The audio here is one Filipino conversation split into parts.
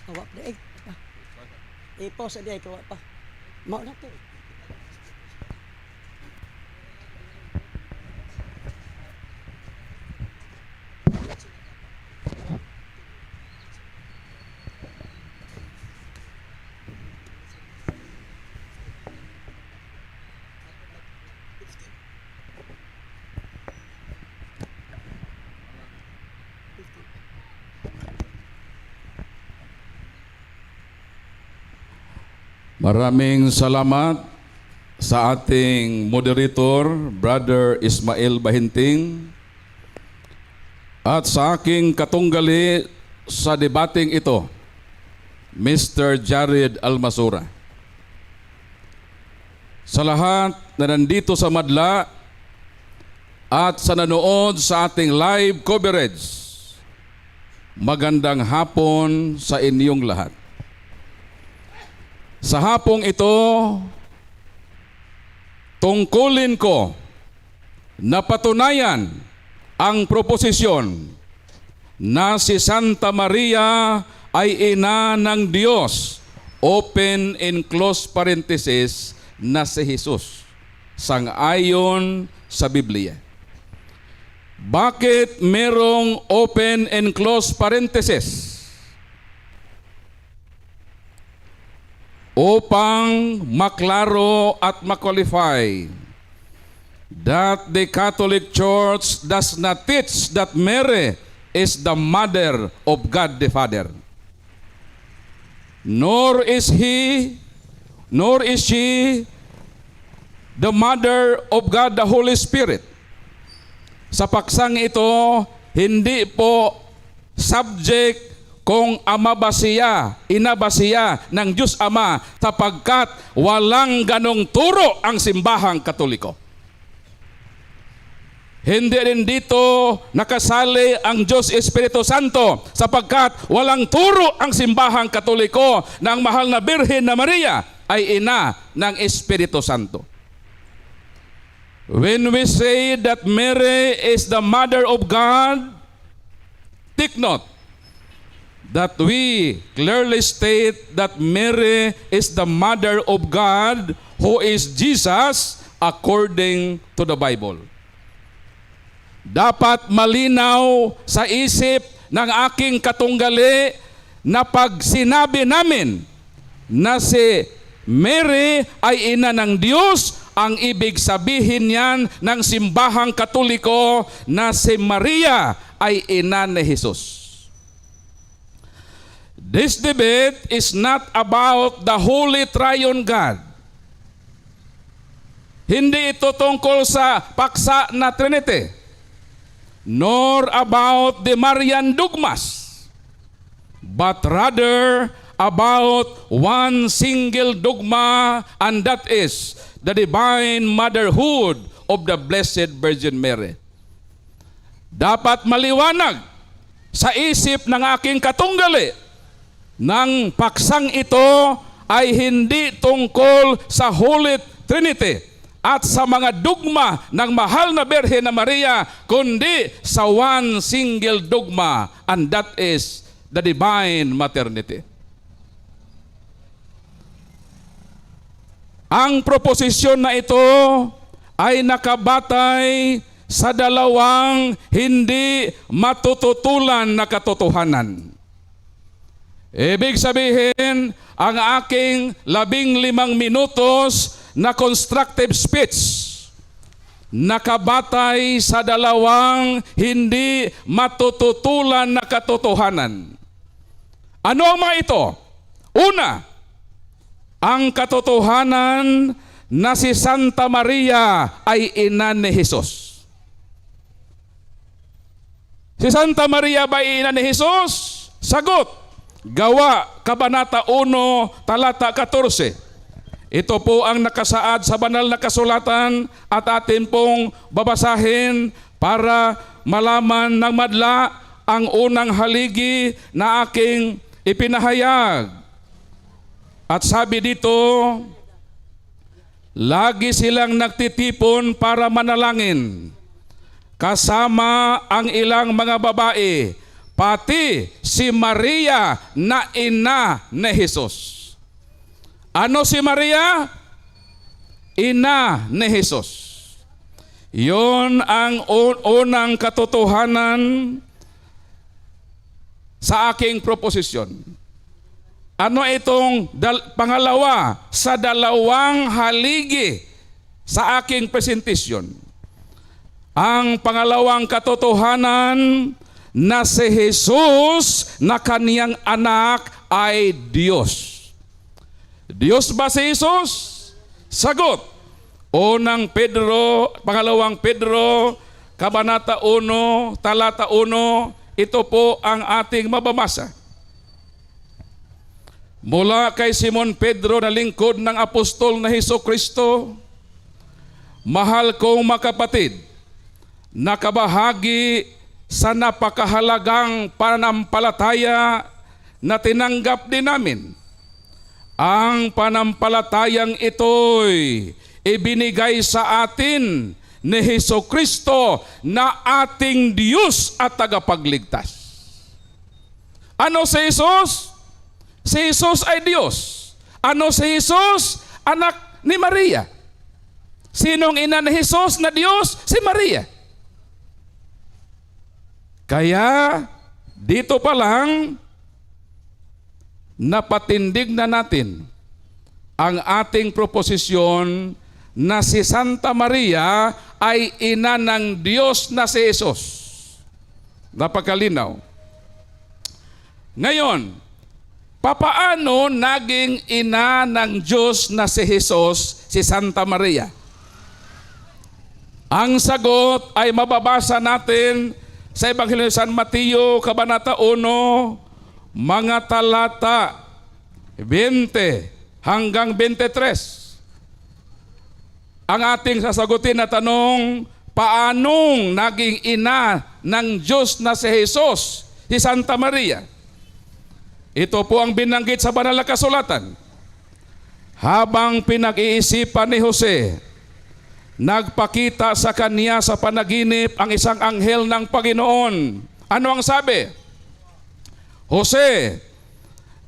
Kawa pa eh. Ipos di ay kawa pa. Mao na to. Maraming salamat sa ating moderator, Brother Ismael Bahinting, at sa aking katunggali sa debating ito, Mr. Jared Almasura. Sa lahat na nandito sa madla at sa nanood sa ating live coverage, magandang hapon sa inyong lahat. Sa hapong ito, tungkulin ko na patunayan ang proposisyon na si Santa Maria ay ina ng Diyos, open and close parenthesis, na si Jesus, sang-ayon sa Biblia. Bakit merong open and close parenthesis? Upang maklaro at makwalify that the Catholic Church does not teach that Mary is the mother of God the Father. Nor is she the mother of God the Holy Spirit. Sa paksang ito, hindi po subject kung ama ba siya, ina ba siya ng Diyos Ama, sapagkat walang ganong turo ang simbahang Katoliko. Hindi rin dito nakasali ang Diyos Espiritu Santo, sapagkat walang turo ang simbahang Katoliko na ang mahal na Birhen na Maria ay ina ng Espiritu Santo. When we say that Mary is the mother of God, take note that we clearly state that Mary is the mother of God, who is Jesus, according to the Bible. Dapat malinaw sa isip ng aking katunggali na pag sinabi namin na si Mary ay ina ng Diyos, ang ibig sabihin niyan ng simbahang Katoliko na si Maria ay ina ni Jesus. This debate is not about the Holy Triune God. Hindi ito tungkol sa paksa na Trinity, nor about the Marian dogmas, but rather about one single dogma, and that is the divine motherhood of the Blessed Virgin Mary. Dapat maliwanag sa isip ng aking katunggali ng paksang ito ay hindi tungkol sa Holy Trinity at sa mga dogma ng mahal na Birhen na Maria, kundi sa one single dogma, and that is the divine maternity. Ang proposisyon na ito ay nakabatay sa dalawang hindi matututulan na katotohanan. Ibig sabihin, ang aking 15 minutos na constructive speech nakabatay sa dalawang hindi matututulan na katotohanan. Ano ang mga ito? Una, ang katotohanan na si Santa Maria ay ina ni Jesus. Si Santa Maria ba ay ina ni Jesus? Sagot, Gawa, Kabanata 1, Talata 14. Ito po ang nakasaad sa banal na kasulatan at atin pong babasahin para malaman ng madla ang unang haligi na aking ipinahayag. At sabi dito, lagi silang nagtitipon para manalangin, kasama ang ilang mga babae, pati si Maria na ina ni Jesus. Ano si Maria? Ina ni Jesus. Yon ang unang katotohanan sa aking proposisyon. Ano itong pangalawa sa dalawang haligi sa aking presentasyon? Ang pangalawang katotohanan na si Jesus na kaniyang anak ay Diyos. Diyos ba si Jesus? Sagot. Pangalawang Pedro, Kabanata 1, Talata 1, ito po ang ating mababasa. Mula kay Simon Pedro na lingkod ng apostol na Hesukristo, mahal kong makapatid, nakabahagi sa napakahalagang pananampalataya na tinanggap din namin. Ang panampalatayang ito'y ibinigay sa atin ni Hesukristo na ating Diyos at tagapagligtas. Ano si Jesus? Si Jesus ay Diyos. Ano si Jesus? Anak ni Maria. Sinong ina ni Jesus na Diyos? Si Maria. Kaya dito pa lang napatindig na natin ang ating proposisyon na si Santa Maria ay ina ng Diyos na si Jesus. Napakalinaw. Ngayon, papaano naging ina ng Diyos na si Jesus si Santa Maria? Ang sagot ay mababasa natin sa Ebanghelyo ni San Mateo, Kabanata 1, mga talata 20 hanggang 23. Ang ating sasagutin na tanong, paanong naging ina ng Diyos na si Jesus, si Santa Maria? Ito po ang binanggit sa banal na kasulatan. Habang pinag-iisipan ni Jose, nagpakita sa kanya sa panaginip ang isang anghel ng Panginoon. Ano ang sabi? Jose,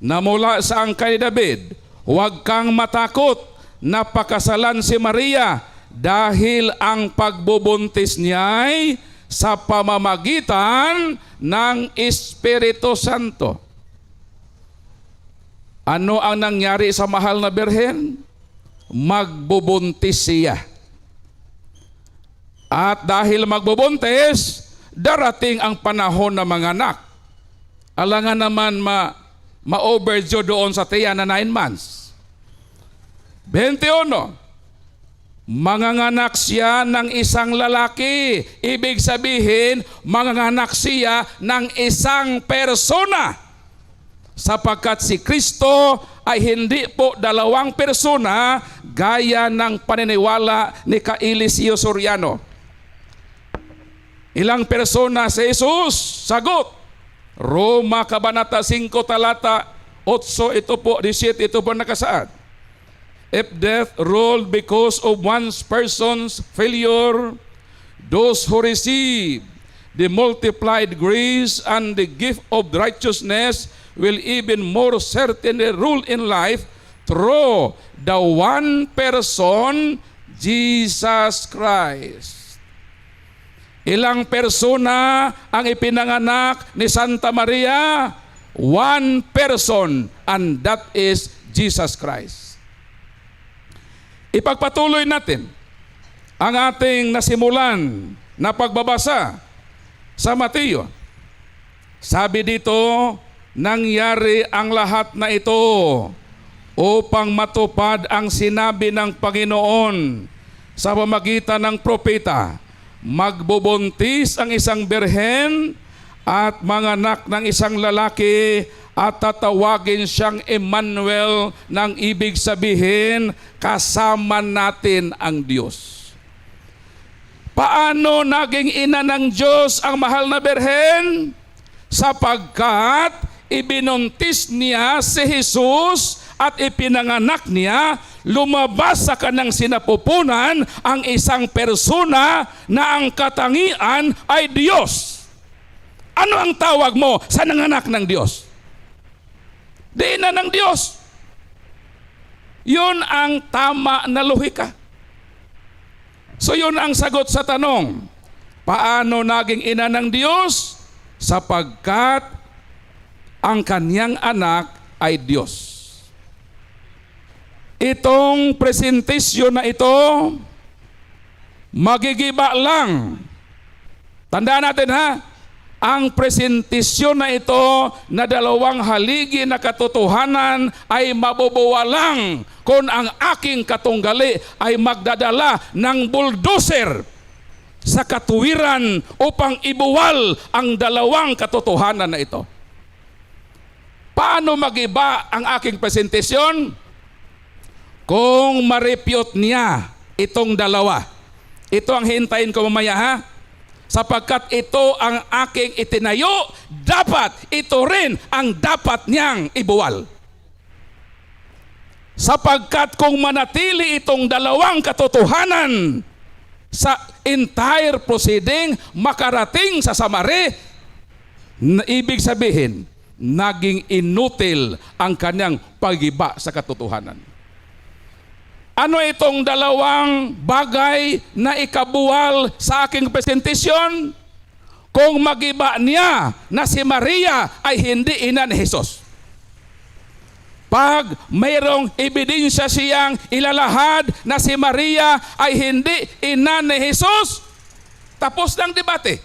na mula sa angkay ni David, huwag kang matakot na pakasalan si Maria dahil ang pagbubuntis niya'y sa pamamagitan ng Espiritu Santo. Ano ang nangyari sa mahal na birhen? Magbubuntis siya. At dahil magbubuntis, darating ang panahon na manganak. Alangan naman ma-overdue doon sa tiyan na 9 months. 21. Manganganak siya ng isang lalaki. Ibig sabihin, manganganak siya ng isang persona. Sapagkat si Kristo ay hindi po dalawang persona gaya ng paniniwala ni Kailisio Soriano. Ilang persona si Jesus? Sagot. Roma Kabanata 5 talata 8, ito po 17, ito po nakasaad. If death ruled because of one person's failure, those who receive the multiplied grace and the gift of righteousness will even more certainly rule in life through the one person, Jesus Christ. Ilang persona ang ipinanganak ni Santa Maria? One person, and that is Jesus Christ. Ipagpatuloy natin ang ating nasimulan na pagbabasa sa Mateo. Sabi dito, nangyari ang lahat na ito upang matupad ang sinabi ng Panginoon sa pamamagitan ng propeta. Magbubuntis ang isang birhen at manganak ng isang lalaki at tatawagin siyang Emmanuel, ng ibig sabihin, kasama natin ang Diyos. Paano naging ina ng Diyos ang mahal na birhen? Sapagkat ibinuntis niya si Jesus at ipinanganak niya, lumabas sa kanang sinapupunan ang isang persona na ang katangian ay Diyos. Ano ang tawag mo sa nanganak ng Diyos? Di na ng Diyos. Yun ang tama na lohika. So yun ang sagot sa tanong, paano naging ina ng Diyos? Sapagkat ang kanyang anak ay Diyos. Itong presentasyon na ito, magigiba lang. Tandaan natin ha, ang presentasyon na ito na dalawang haligi na katotohanan ay mabubuwalang kung ang aking katunggali ay magdadala ng bulldozer sa katuwiran upang ibuwal ang dalawang katotohanan na ito. Paano magiba ang aking presentasyon? Kung ma-refute niya itong dalawa. Ito ang hintayin ko mamaya ha. Sapagkat ito ang aking itinayo, dapat ito rin ang dapat niyang ibuwal. Sapagkat kung manatili itong dalawang katotohanan sa entire proceeding, makarating sa samari, ibig sabihin, naging inutil ang kanyang pagiba sa katotohanan. Ano itong dalawang bagay na ikabuwal sa aking presentasyon? Kung magiba niya na si Maria ay hindi ina ni Jesus. Pag mayroong ebidensya siyang ilalahad na si Maria ay hindi ina ni Jesus, tapos ng debate.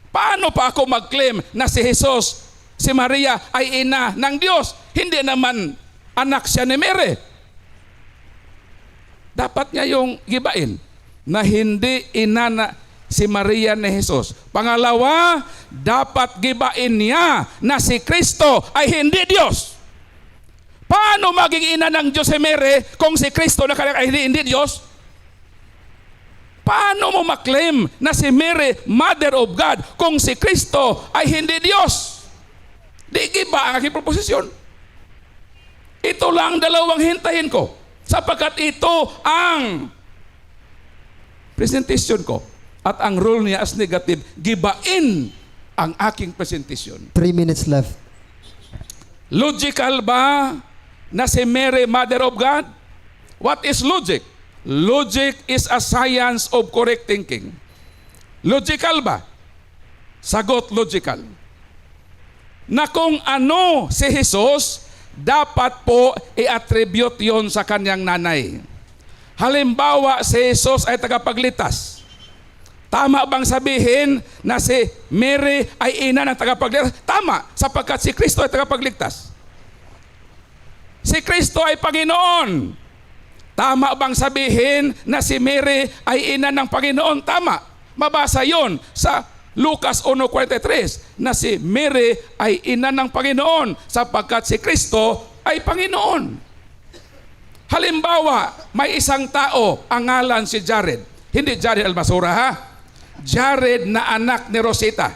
Paano pa ako mag-claim na si Jesus, si Maria ay ina ng Diyos? Hindi naman anak siya ni Mary. Dapat niya yung gibain na hindi ina na si Maria ni Jesus. Pangalawa, dapat gibain niya na si Kristo ay hindi Diyos. Paano maging ina ng Diyos si Mary kung si Kristo na ay hindi Diyos? Paano mo maklaim na si Mary, Mother of God, kung si Kristo ay hindi Diyos? Di giba ang aking proposisyon. Ito lang dalawang hintayin ko. Sapagkat ito ang presentation ko. At ang rule niya as negative, gibain ang aking presentation. 3 minutes left. Logical ba na si Mary, Mother of God? What is logic? Logic is a science of correct thinking. Logical ba? Sagot, logical. Na kung ano si Jesus, dapat po i-attribute yon sa kanyang nanay. Halimbawa, si Jesus ay tagapagligtas. Tama bang sabihin na si Mary ay ina ng tagapagligtas? Tama, sapagkat si Kristo ay tagapagligtas. Si Kristo ay Panginoon. Tama bang sabihin na si Mary ay ina ng Panginoon? Tama. Mabasa yon sa Lucas 1:43 na si Mary ay ina ng Panginoon sapagkat si Kristo ay Panginoon. Halimbawa, may isang tao, ang ngalan si Jared. Hindi Jared Almasura ha? Jared na anak ni Rosita.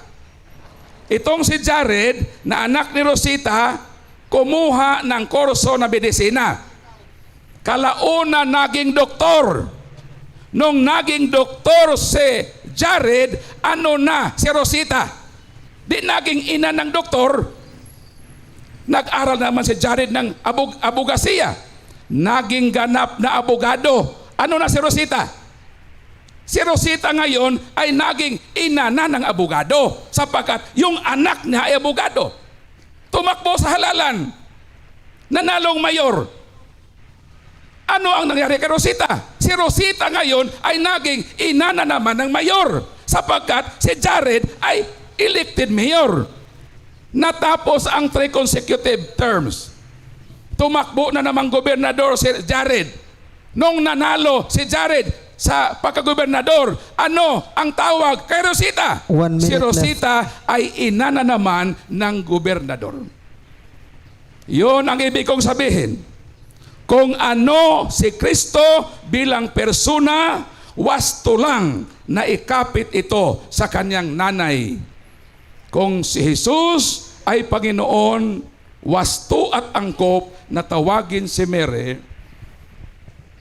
Itong si Jared na anak ni Rosita, kumuha ng kurso na medisina. Kalauna naging doktor. Nung naging doktor si Jared, ano na si Rosita? Di naging ina ng doktor. Nag-aral naman si Jared ng abogasiya. Naging ganap na abogado. Ano na si Rosita? Si Rosita ngayon ay naging ina na ng abogado sapagkat yung anak niya ay abogado. Tumakbo sa halalan. Nanalong mayor. Ano ang nangyari kay Rosita? Si Rosita ngayon ay naging ina na naman ng mayor sapagkat si Jared ay elected mayor. Natapos ang 3 consecutive terms. Tumakbo na namang gobernador si Jared. Nung nanalo si Jared sa pagkagobernador, ano ang tawag kay Rosita? 1 minute Si Rosita ay ina na naman ng gobernador. Yun ang ibig kong sabihin. Kung ano si Kristo bilang persona, wasto lang na ikapit ito sa kanyang nanay. Kung si Jesus ay Panginoon, wasto at angkop na tawagin si Mary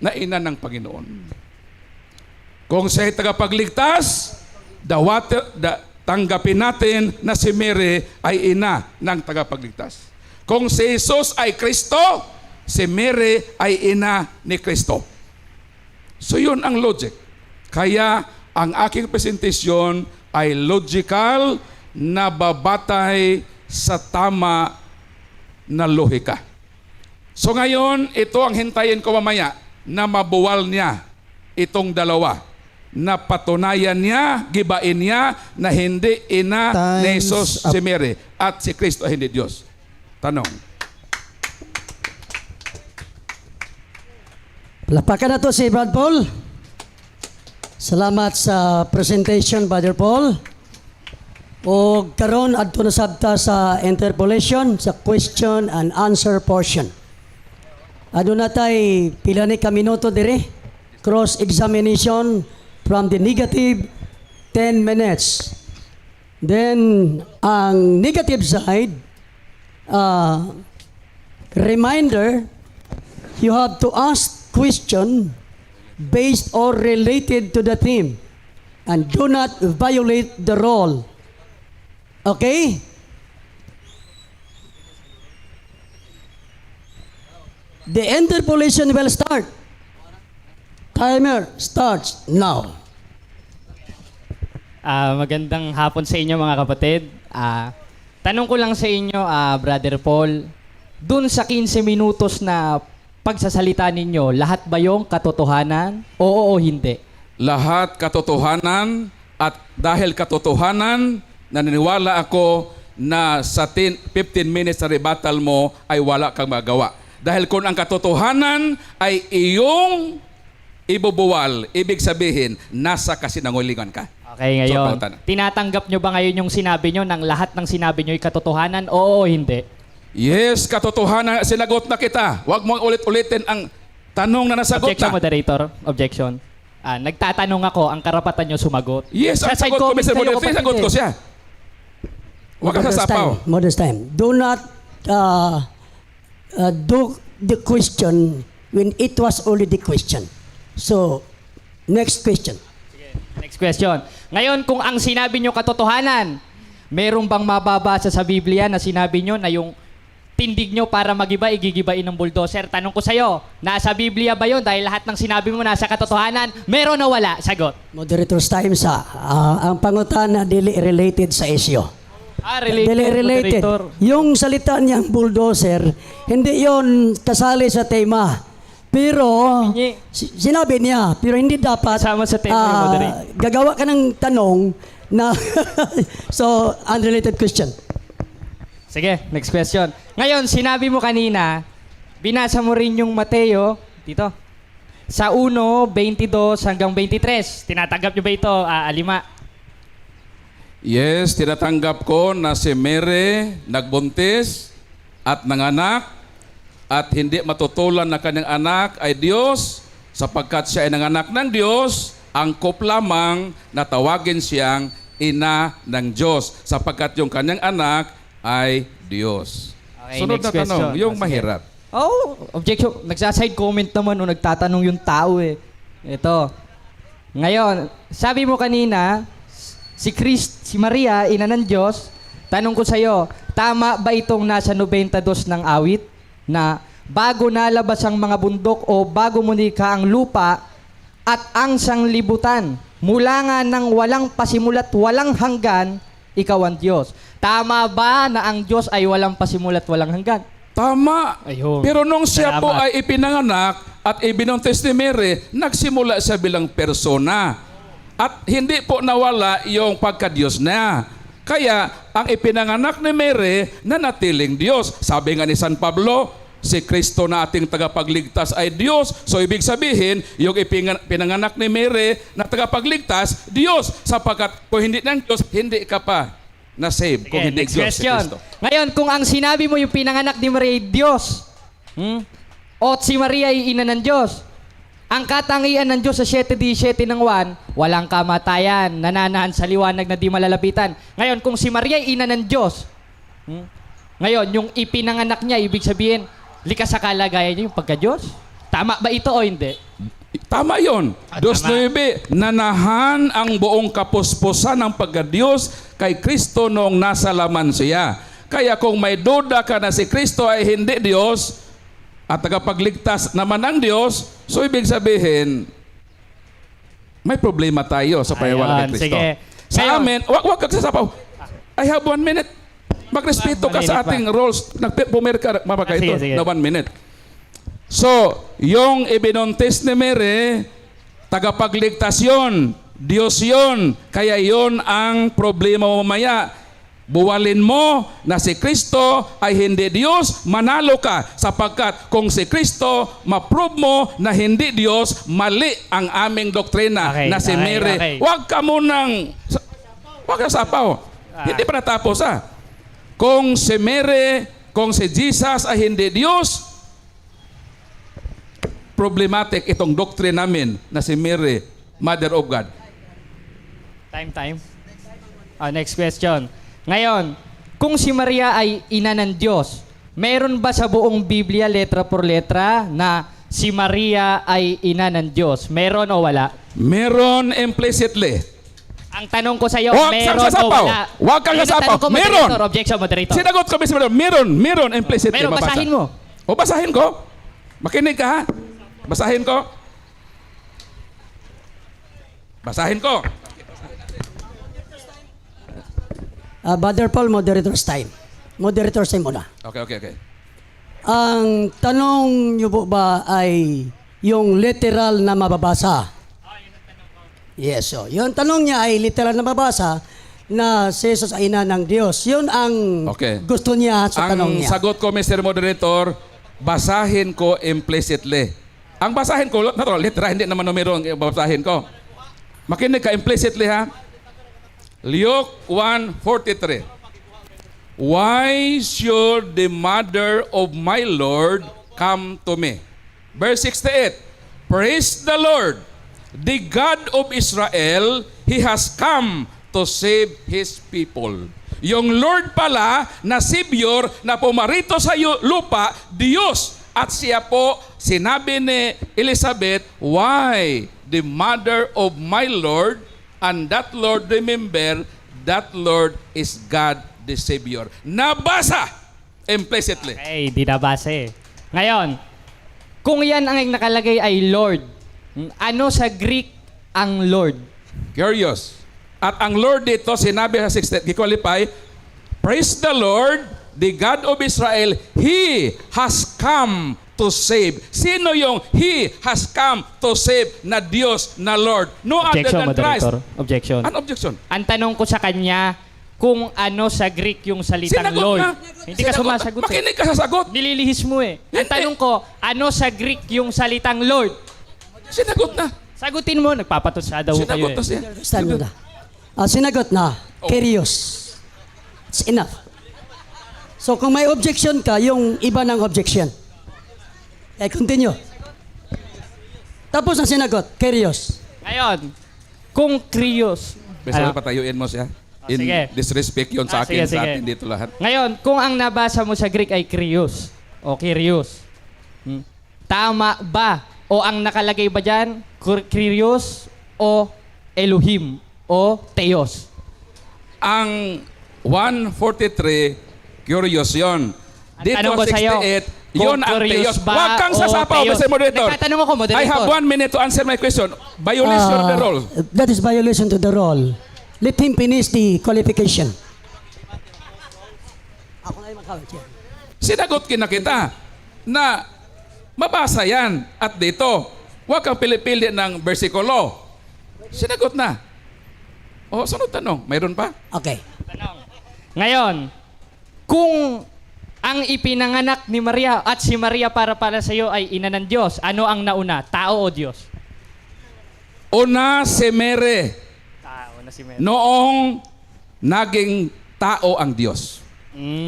na ina ng Panginoon. Kung siya ay tagapagligtas, tanggapin natin na si Mary ay ina ng tagapagligtas. Kung si Jesus ay Kristo, si Mary ay ina ni Kristo. So yun ang logic. Kaya ang aking presentasyon ay logical na babatay sa tama na lohika. So ngayon, ito ang hintayin ko mamaya na mabuwal niya itong dalawa. Na patunayan niya, gibain niya na hindi ina ni Jesus si Mary at si Kristo ay hindi Diyos. Tanong. Palapakan na to si Brad Paul. Salamat sa presentation, Brother Paul. O karon adto na sabta sa interpolation, sa question and answer portion. Aduna tay pila ni ka minuto dire. Cross-examination from the negative, 10 minutes. Then, ang negative side, reminder, you have to ask question based or related to the theme and do not violate the role. Okay? The interpolation will start. Timer starts now. Magandang hapon sa inyo mga kapatid. Tanong ko lang sa inyo, Brother Paul, dun sa 15 minutos na pagsasalita ninyo, lahat ba yung katotohanan? Oo o hindi? Lahat katotohanan at dahil katotohanan, naniniwala ako na sa 15 minutes na rebuttal mo ay wala kang magawa. Dahil kung ang katotohanan ay iyong ibubuwal, ibig sabihin, nasa kasinungalingan ka. Okay, ngayon, So, tinatanggap nyo ba ngayon yung sinabi nyo ng lahat ng sinabi nyo ay katotohanan? Oo o hindi? Yes, katotohanan, sinagot na kita. Huwag mong ulit-ulitin ang tanong na nasagot Objection, na. Moderator. Objection. Nagtatanong ako, ang karapatan nyo sumagot. Yes, ang Sa side sagot ko, comment Mr. kayo, Moderator, kapatid, sagot ko siya. Huwag ka sasapaw. Modest time. Do not do the question when it was already question. So, next question. Next question. Ngayon, kung ang sinabi nyo katotohanan, meron bang mababasa sa Biblia na sinabi nyo na yung tindig nyo para magiba, igigibain ng bulldozer? Tanong ko sa'yo, nasa Biblia ba yun? Dahil lahat ng sinabi mo nasa katotohanan, meron o wala? Sagot. Moderator's time sa ang pangutana dili related sa issue. Related, Dili related. Moderator. Yung salita niyang bulldozer, hindi yon kasali sa tema. Pero, sinabi niya, pero hindi dapat Kasama sa tema yung moderator. gagawa ka ng tanong na so, unrelated question. Sige, next question. Ngayon, sinabi mo kanina, binasa mo rin yung Mateo, dito, sa 1:22 hanggang 23. Tinatanggap nyo ba ito, Alima? Yes, tinatanggap ko na si Mary nagbuntis at nanganak at hindi matutulan na kanyang anak ay Diyos sapagkat siya ay nanganak ng Diyos, angkop lamang na tawagin siyang ina ng Diyos sapagkat yung kanyang anak ay Diyos. Okay, Sunod next na tanong, question. yung Sige. mahirap. Objection. Nagsaside comment naman o nagtatanong yung tao eh. Ito. Ngayon, sabi mo kanina, si Maria, ina ng Diyos, tanong ko sa'yo, tama ba itong nasa 92 ng awit na bago nalabas ang mga bundok o bago munika ang lupa at ang sanglibutan, mula nga ng walang pasimulat, walang hanggan, ikaw ang Diyos. Tama ba na ang Diyos ay walang pasimulat, walang hanggan? Tama. Ayun. Pero nung siya po Salamat. ay ipinanganak at ibinuntis ni Mary, nagsimula siya bilang persona. At hindi po nawala yung pagka-Diyos na. Kaya ang ipinanganak ni Mary nanatiling Diyos. Sabi nga ni San Pablo, si Kristo na ating tagapagligtas ay Diyos. So ibig sabihin, yung pinanganak ni Mary na tagapagligtas, Diyos. Sapagkat kung hindi ng Diyos, hindi ka pa na-save. Kung Okay, hindi next Diyos si question. Kristo. Ngayon, kung ang sinabi mo yung pinanganak ni Maria ay Diyos, o si Maria ay ina ng Diyos, ang katangian ng Diyos sa 7:17 ng 1, walang kamatayan, nananahan sa liwanag na di malalapitan. Ngayon, kung si Maria ay ina ng Diyos, ngayon, yung ipinanganak niya, ibig sabihin, likas sa kalagayan niya yung pagka-Diyos? Tama ba ito o hindi? Tama yon. Dos nuebe, nanahan ang buong kapuspusan ng pagkadiyos kay Kristo noong nasa laman siya. Kaya kung may duda ka na si Kristo ay hindi Diyos at tagapagligtas naman ng Diyos, so ibig sabihin, may problema tayo sa paniwala kay Kristo. Sige. Sa Ngayon- amin, wag ka sasapaw. I have 1 minute. Magrespeto ka sa ating rules. Nagpumir ka, mapaka ito, Sige. na 1 minute. So, yung ibinuntis ni Mary, tagapagligtas yun, Diyos yun, kaya yun ang problema mo mamaya. Buwalin mo na si Kristo ay hindi Diyos, manalo ka. Sapagkat kung si Kristo, ma-prove mo na hindi Diyos, mali ang aming doktrina na si Mary. Huwag ka munang, huwag ka sapaw. Hindi pa natapos Kung si Mary, kung si Jesus ay hindi Diyos, problematic itong doctrine namin na si Mary, Mother of God. Time. Next question. Ngayon, kung si Maria ay ina ng Diyos, meron ba sa buong Biblia letra por letra na si Maria ay ina ng Diyos? Meron o wala? Meron implicitly. Ang tanong ko sa iyo, Huwag kang meron o sasapaw. wala? Huwag kang Ayun ang sasapaw. tanong ko, moderator. Meron. Objection, moderator. Sinagot ko, Mr. Meron implicitly. Meron, mabasa. basahin mo. O basahin ko. Makinig ka ha. Basahin ko. Basahin ko. Brother Paul, moderator's time. Moderator's time muna. Okay. Ang tanong niyo po ba ay yung literal na mababasa? Yes, so yung tanong niya ay literal na mababasa na si Jesus ay ina ng Diyos. Yun ang Okay. gusto niya sa tanong Ang niya. sagot ko, Mr. Moderator, basahin ko implicitly. Ang basahin ko, natural, literal, hindi naman numero ang basahin ko. Makinig ka implicitly ha. Luke 1:43. Why should the mother of my Lord come to me? Verse 68. Praise the Lord, the God of Israel, He has come to save His people. Yung Lord pala na Savior na pumarito sa lupa, Diyos. At siya po, sinabi ni Elizabeth, why the mother of my Lord, and that Lord, remember, that Lord is God the Savior. Nabasa implicitly. Okay, di nabasa Ngayon, kung yan ang nakalagay ay Lord, ano sa Greek ang Lord? Curious. At ang Lord dito, sinabi sa 6, i-qualify, praise the Lord, the God of Israel, He has come to save. Sino yung He has come to save na Diyos, na Lord? No other Objection, than Christ. moderator. Objection. An objection? Ang tanong ko sa kanya, kung ano sa Greek yung salitang Sinagot Lord. na. Hindi ka Sinagot na. sumasagot Makinig ka sa sagot. Nililihis mo Ang Hindi. tanong ko, ano sa Greek yung salitang Lord? Sinagot na. Sagutin mo, nagpapatusa daw kayo Sinagot na siya. Stand muna. Sinagot na. Curious. It's enough. So kung may objection ka, yung iba ng objection. Continue. Tapos na sinagot. Curious. Ngayon, kung krios. Basta patayuin mo siya. In sige. disrespect yun sa Sige, akin, sa sige. atin dito lahat. Ngayon, kung ang nabasa mo sa Greek ay krios o kyrios, tama ba? O ang nakalagay ba dyan, kyrios o Elohim o Theos? Ang 143, curious yun. Dito tanong ko sa'yo, 68, yun ang curious Theos. ba Huwag kang o sasapaw, Theos? Mr. Moderator. Nagtatanong ako, moderator. I have 1 minute to answer my question. Violation of the rule. That is violation to the rule. Let him finish the qualification. Ako na yung makawit yan. Sinagot kita na mabasa yan at dito. Huwag kang pili-pili ng bersikulo. Sinagot na. O, sunod tanong. Mayroon pa? Okay. Ngayon, kung ang ipinanganak ni Maria at si Maria para sa iyo ay ina ng Diyos, ano ang nauna? Tao o Diyos? Una si Mary. Tao na si Mary. Noong naging tao ang Diyos.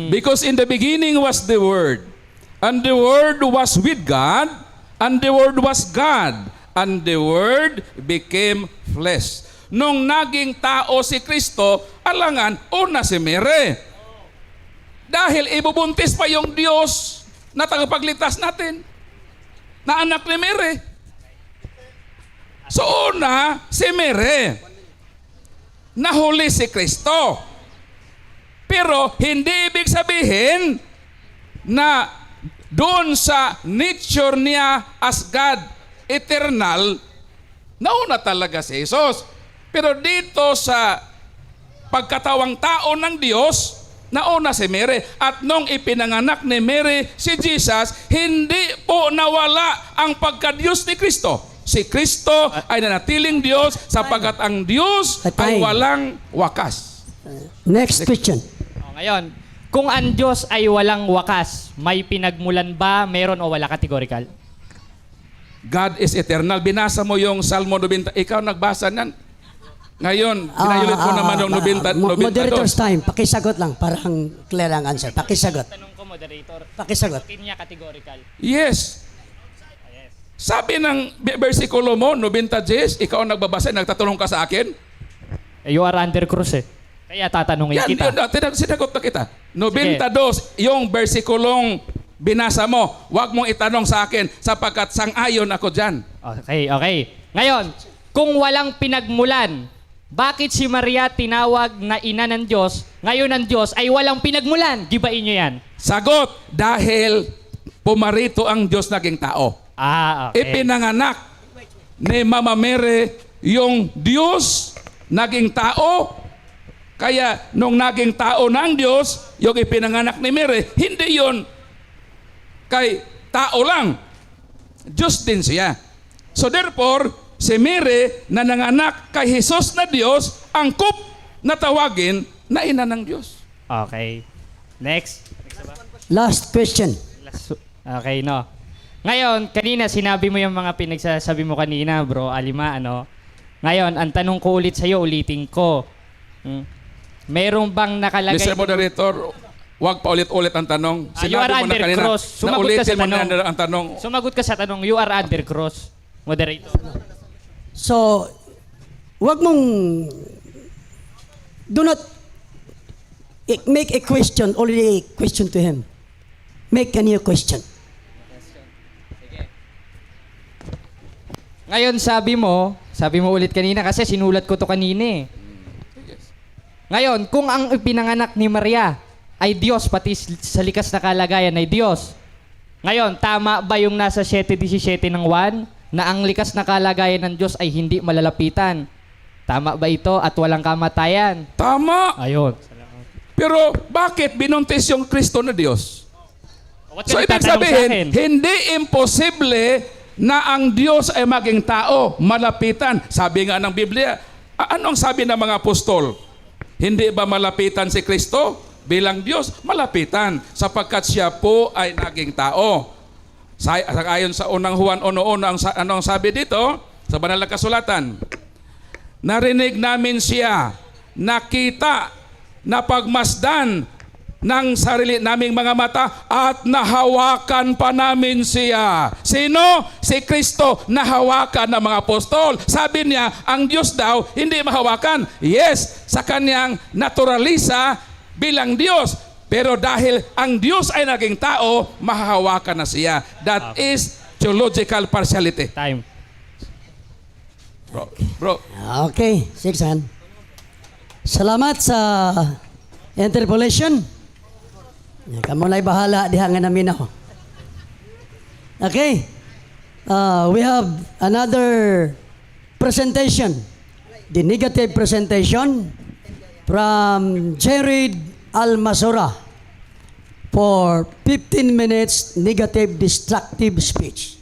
Because in the beginning was the Word, and the Word was with God, and the Word was God, and the Word became flesh. Nung naging tao si Kristo, alangan, una si Mary. Dahil ibubuntis pa yung Diyos na tagapagligtas natin, na anak ni Mary. So una, si Mary, nahuli si Kristo. Pero hindi ibig sabihin na doon sa nature niya as God, eternal, nauna talaga si Jesus. Pero dito sa pagkatawang tao ng Diyos, nauna si Mary. At nung ipinanganak ni Mary si Jesus, hindi po nawala ang pagka-Diyos ni Kristo. Si Kristo ay nanatiling Diyos sapagkat ang Diyos ay walang wakas. Next question. Ngayon, kung ang Diyos ay walang wakas, may pinagmulan ba, meron o wala, categorical? God is eternal. Binasa mo yung Salmo 90. Ikaw nagbasa nan. Ngayon, pinayulit mo naman yung 90. Moderator's time. Pakisagot lang. Parang clear ang answer. Pakisagot. Tanong ko, moderator. Pakisagot. Opinion niya, categorical. Yes. Sabi ng versikulo mo, 90 Gs, ikaw ang nagbabasa, nagtatanong ka sa akin? You are under cross eh. Kaya tatanungin Yan, kita. sinagot na kita. 92, yung versikulong binasa mo, wag mong itanong sa akin sapagkat sang-ayon ako dyan. Okay. Ngayon, kung walang pinagmulan, bakit si Maria tinawag na ina ng Diyos, ngayon ang Diyos ay walang pinagmulan? Gibain nyo yan. Sagot, dahil pumarito ang Diyos naging tao. Okay. Ipinanganak ni Mama Mary yung Diyos naging tao. Kaya nung naging tao ng Diyos, yung ipinanganak ni Mary, hindi yon kay tao lang. Diyos din siya. So therefore, si Mary na nanganak kay Jesus na Diyos, angkop na tawagin na ina ng Diyos. Okay. Next. Last question. Okay, no. Ngayon, kanina sinabi mo yung mga pinagsasabi mo kanina, bro, Alima, ano? Ngayon, ang tanong ko ulit sa'yo, ulitin ko. Meron bang nakalagay... Mr. Moderator, huwag pa ulit-ulit ang tanong. You are Sinabi mo na under kanina, cross. Sumagot ka naulitin sa mo na tanong. ang tanong. Sumagot ka sa tanong, you are under cross, moderator. So, wag mong... Do not make a question, only a question to him. Make a new question. Ngayon, sabi mo ulit kanina kasi sinulat ko to kanina eh. Ngayon, kung ang pinanganak ni Maria ay Diyos, pati sa likas na kalagayan ay Diyos. Ngayon, tama ba yung nasa 7:17 ng 1 na ang likas na kalagayan ng Diyos ay hindi malalapitan? Tama ba ito at walang kamatayan? Tama. Ayun. Pero bakit binuntis yung Kristo na Diyos? What So ibig sabihin, hindi imposible na ang Diyos ay maging tao, malapitan. Sabi nga ng Biblia, ano ang sabi ng mga apostol? Hindi ba malapitan si Kristo? Bilang Diyos, malapitan. Sapagkat siya po ay naging tao. Ayon sa unang Juan 1:1, anong sabi dito? Sa banal na kasulatan. Narinig namin siya, nakita, napagmasdan ng sarili naming mga mata at nahawakan pa namin siya. Sino? Si Kristo, nahawakan ng mga apostol. Sabi niya, ang Diyos daw hindi mahawakan. Yes, sa kanyang naturalisa bilang Diyos. Pero dahil ang Diyos ay naging tao, mahahawakan na siya. That is theological partiality. Time. Bro. Okay, 6 Salamat sa interpolation. Kamu na'y bahala diha nga namin ako. Okay. We have another presentation. The negative presentation from Jared Almasora for 15 minutes negative destructive speech.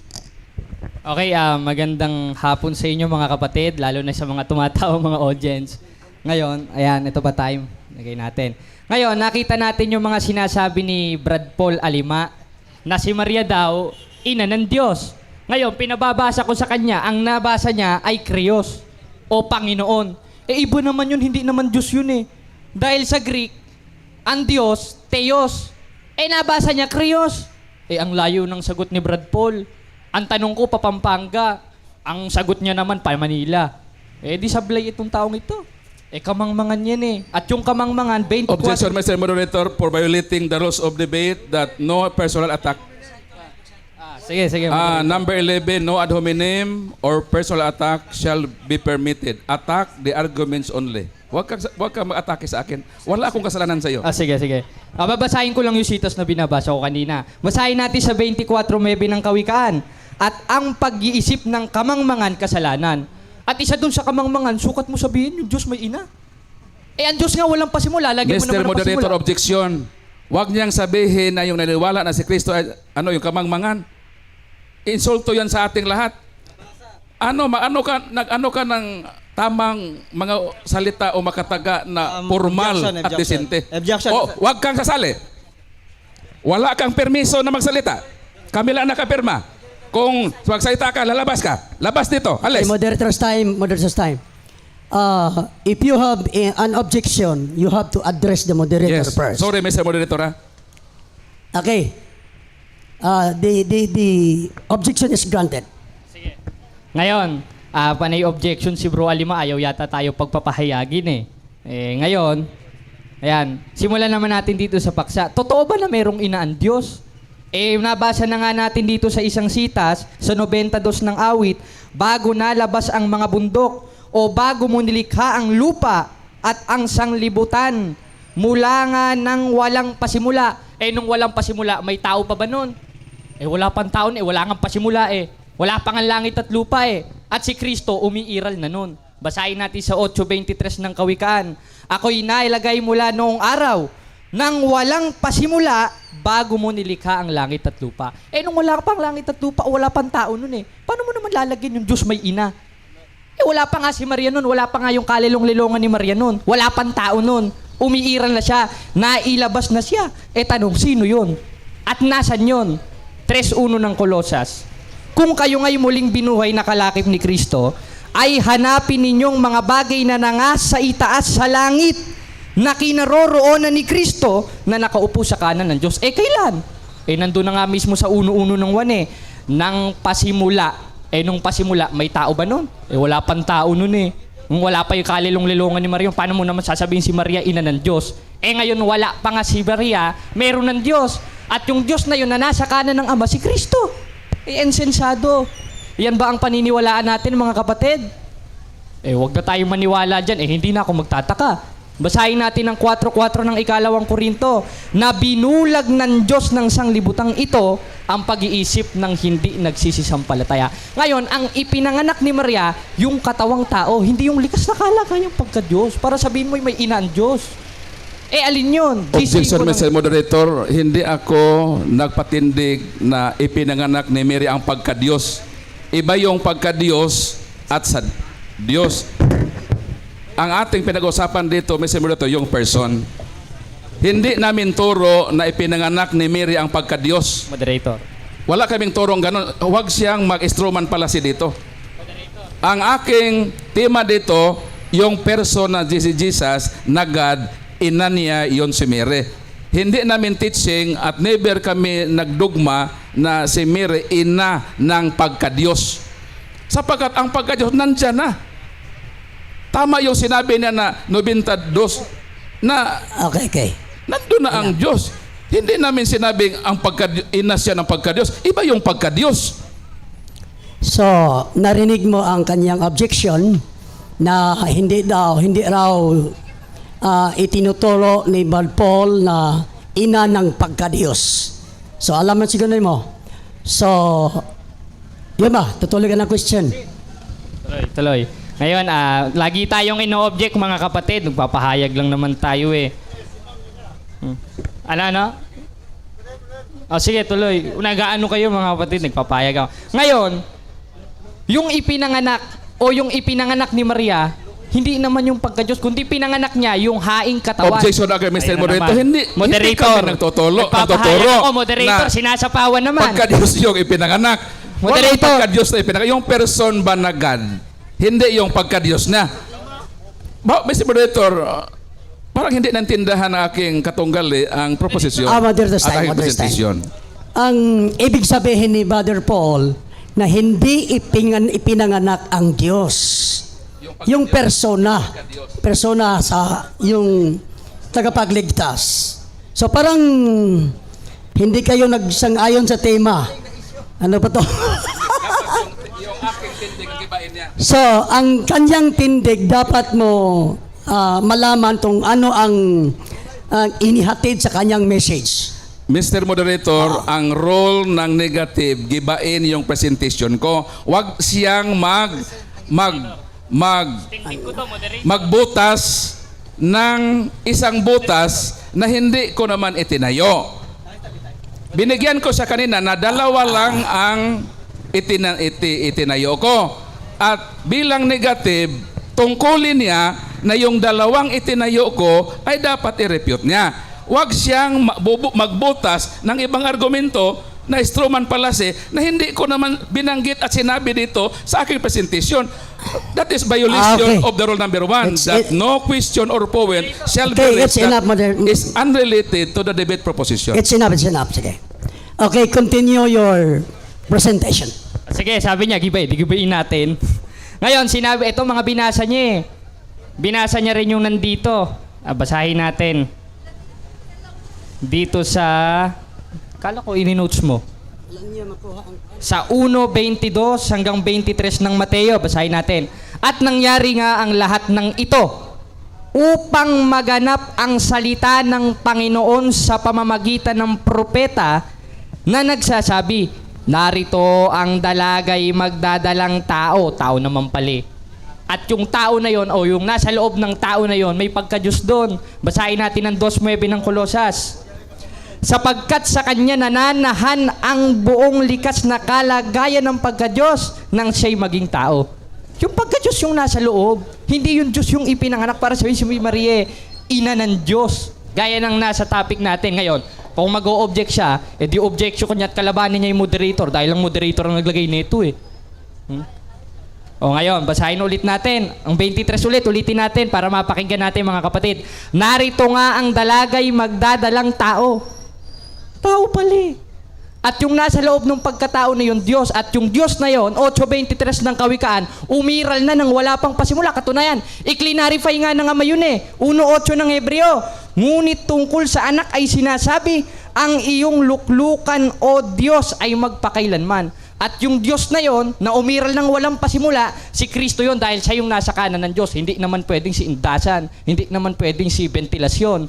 Okay, magandang hapon sa inyo mga kapatid, lalo na sa mga tumatawa mga audience. Ngayon, ayan, ito pa time. Lagay natin. Ngayon, nakita natin yung mga sinasabi ni Brad Paul Alima na si Maria daw, ina ng Diyos. Ngayon, pinababasa ko sa kanya, ang nabasa niya ay Krios o Panginoon. Iba naman yun, hindi naman Diyos yun eh. Dahil sa Greek, ang Diyos, Theos. Nabasa niya Krios. Ang layo ng sagot ni Brad Paul. Ang tanong ko, Papampanga. Ang sagot niya naman, pa Manila. Di sablay itong taong ito. Kamangmangan yan eh. At yung kamangmangan, 24... Objection, Mr. Moderator, for violating the rules of debate that no personal attack. Sige, sige. Number 11, no ad hominem or personal attack shall be permitted. Attack the arguments only. Huwag kang mag-atake sa akin. Wala akong kasalanan sa iyo. Sige, sige. Babasahin ko lang yung sitas na binabasa ko kanina. Basahin natin sa 24:9 ng Kawikaan. At ang pag-iisip ng kamangmangan kasalanan. At isa dun sa kamangmangan, sukat mo sabihin, yung Diyos may ina. Ang Diyos nga walang pasimula. Lagyan mo Mr. naman ang Moderator, pasimula. objection. Huwag niyang sabihin na yung naniniwala na si Kristo ay yung kamangmangan. Insulto yan sa ating lahat. Ano ka ng tamang mga salita o makataga na formal at disente. Objection. Huwag kang sasali. Wala kang permiso na magsalita. Kami lang nakapirma. Kung magsalita ka, lalabas ka. Labas dito. Okay, Alis. moderator's time. If you have an objection, you have to address the moderator Yes. first. Sorry, Mr. Moderator. Okay. The objection is granted. Ngayon, panay objection si Bro Alima, ayaw yata tayo pagpapahayagin ngayon, ayan, simulan naman natin dito sa paksa. Totoo ba na merong ina ang Diyos? Nabasa na nga natin dito sa isang sitas, sa 92 ng awit, bago nalabas ang mga bundok, o bago mo nilikha ang lupa at ang sanglibutan, mula nga nang walang pasimula. Nung walang pasimula, may tao pa ba nun? Wala pang taon, wala nga pasimula Wala pang ang langit at lupa At si Kristo umiiral na nun. Basahin natin sa 8:23 ng Kawikaan. Ako'y nailagay mula noong araw nang walang pasimula bago mo nilikha ang langit at lupa. Nung wala pang langit at lupa, wala pang tao nun Paano mo naman lalagyan yung Diyos may ina? Wala pa nga si Maria nun. Wala pa nga yung kalilong-lilongan ni Maria nun. Wala pang tao nun. Umiiral na siya. Nailabas na siya. Tanong, sino yun? At nasan yun? 3:1 ng Kolosas. Kung kayo ngay muling binuhay na kalakip ni Kristo, ay hanapin ninyong mga bagay na nangas sa itaas sa langit na kinaroroonan ni Kristo na nakaupo sa kanan ng Diyos. Kailan? Nandun na nga mismo sa 1:1 ng 1 Nang pasimula. Nung pasimula, may tao ba nun? Wala pang tao nun Nung wala pa yung kalilong-lilongan ni Maria, paano mo naman sasabihin si Maria, ina ng Diyos? Ngayon wala pa nga si Maria, meron ng Diyos. At yung Diyos na yun na nasa kanan ng Ama, si Kristo. Insensado. Yan ba ang paniniwalaan natin, mga kapatid? Huwag na tayong maniwala dyan. Hindi na ako magtataka. Basahin natin ang 4:4 ng 2 Korinto, na binulag ng Diyos ng sanglibutang ito ang pag-iisip ng hindi nagsisisampalataya. Ngayon, ang ipinanganak ni Maria, yung katawang tao, hindi yung likas na kalakayang pagka-Diyos. Para sabihin mo may ina ang Diyos. Alin yun? Objection, Mr. Moderator. Hindi ako nagpatindig na ipinanganak ni Mary ang pagka-Diyos. Iba yung pagka-Diyos at sa Diyos. Ang ating pinag-usapan dito, Mr. Moderator, yung person. Hindi namin turo na ipinanganak ni Mary ang pagka-Diyos. Moderator. Wala kaming turong ganun. Huwag siyang mag-instrument pala si dito. Ang aking tema dito, yung person na Jesus na God, ina niya yon si Mary. Hindi namin teaching at never kami nagdugma na si Mary ina ng pagka-Diyos. Sapagkat ang pagka-Diyos nandyan na. Tama yung sinabi niya na 92 na Okay. nandun na ang Diyos. Hindi namin sinabing ang ina siya ng pagka-Diyos. Iba yung pagka-Diyos. So, narinig mo ang kanyang objection na hindi raw itinuturo ni Brad Paul na ina ng pagka-Diyos. So, alam mo siguro mo. So, yun ba? Tutuloy ka ng question. Tuloy. Ngayon, lagi tayong ino-object, mga kapatid. Nagpapahayag lang naman tayo Ano? Sige, tuloy. Nag-aano kayo, mga kapatid? Nagpapahayag ako. Ngayon, yung ipinanganak ni Maria, hindi naman yung pagka-Diyos, kundi pinanganak niya yung haing katawan. Objection again, Mr. Ayun na Moderator. naman. Hindi kami nagtuturo. Nagpapahayag ako, moderator. na Sinasapawan naman. Pagka-Diyos yung ipinanganak. Moderator. Walang pagka-Diyos na ipinanganak. Yung person ba na God? Hindi yung pagka-Diyos na. Mr. Moderator, parang hindi nantindahan ang aking katunggal ang proposisyon Moderator's at time, aking moderator's time. presentasyon. Ang ibig sabihin ni Brother Paul na hindi ipinanganak ang Diyos. Yung persona sa yung tagapagligtas. So parang hindi kayo nagsang-ayon sa tema. Ano pa to? yung aking tindig, gibain niya. So, ang kanyang tindig, dapat mo malaman kung ano ang inihatid sa kanyang message. Mr. Moderator, ang role ng negative, gibain yung presentation ko. Huwag siyang magbutas ng isang butas na hindi ko naman itinayo. Binigyan ko siya kanina na dalawa lang ang itinayo ko. At bilang negative, tungkulin niya na yung dalawang itinayo ko ay dapat i-refute niya. Huwag siyang magbutas ng ibang argumento na strawman fallacy na hindi ko naman binanggit at sinabi dito sa aking presentation. That is violation of the rule number 1, that no question or point shall be raised that is unrelated to the debate proposition. It's enough. Sige. Okay, continue your presentation. Sige, sabi niya, gibayin natin. Ngayon, sinabi, ito mga binasa niya eh. Binasa niya rin yung nandito. Basahin natin. Dito sa, kala ko ini-notes mo. Sa 1:22 hanggang 23 ng Mateo, basahin natin. At nangyari nga ang lahat ng ito upang maganap ang salita ng Panginoon sa pamamagitan ng propeta na nagsasabi, narito ang dalagay magdadalang tao naman pali. At yung tao na yon o yung nasa loob ng tao na yon, may pagka-Diyos doon. Basahin natin ang 2:9 ng Kolosas. Sapagkat sa kanya nananahan ang buong likas na kalagayan ng pagka-Diyos nang siya'y maging tao. Yung pagka-Diyos yung nasa loob, hindi yung Diyos yung ipinanganak para sabihin si Maria, ina ng Diyos. Gaya ng nasa topic natin ngayon. Kung mag-o-object siya, di objection kanya at kalabanin niya yung moderator dahil ang moderator ang naglagay nito eh. O ngayon, basahin ulit natin. Ang 23 ulitin natin para mapakinggan natin mga kapatid. Narito nga ang dalagay magdadalang tao. Tao pala. At yung nasa loob ng pagkatao na yun, Diyos. At yung Diyos na yun, 8:23 ng Kawikaan, umiral na ng wala pang pasimula. Katunayan, i-clarify nga na nga mayon eh. 1:8 ng Hebreo. Ngunit tungkol sa anak ay sinasabi, ang iyong luklukan o Diyos ay magpakailanman. At yung Diyos na yon na umiral ng walang pasimula, si Kristo yon dahil siya yung nasa kanan ng Diyos. Hindi naman pwedeng si indasan, hindi naman pwedeng si ventilasyon.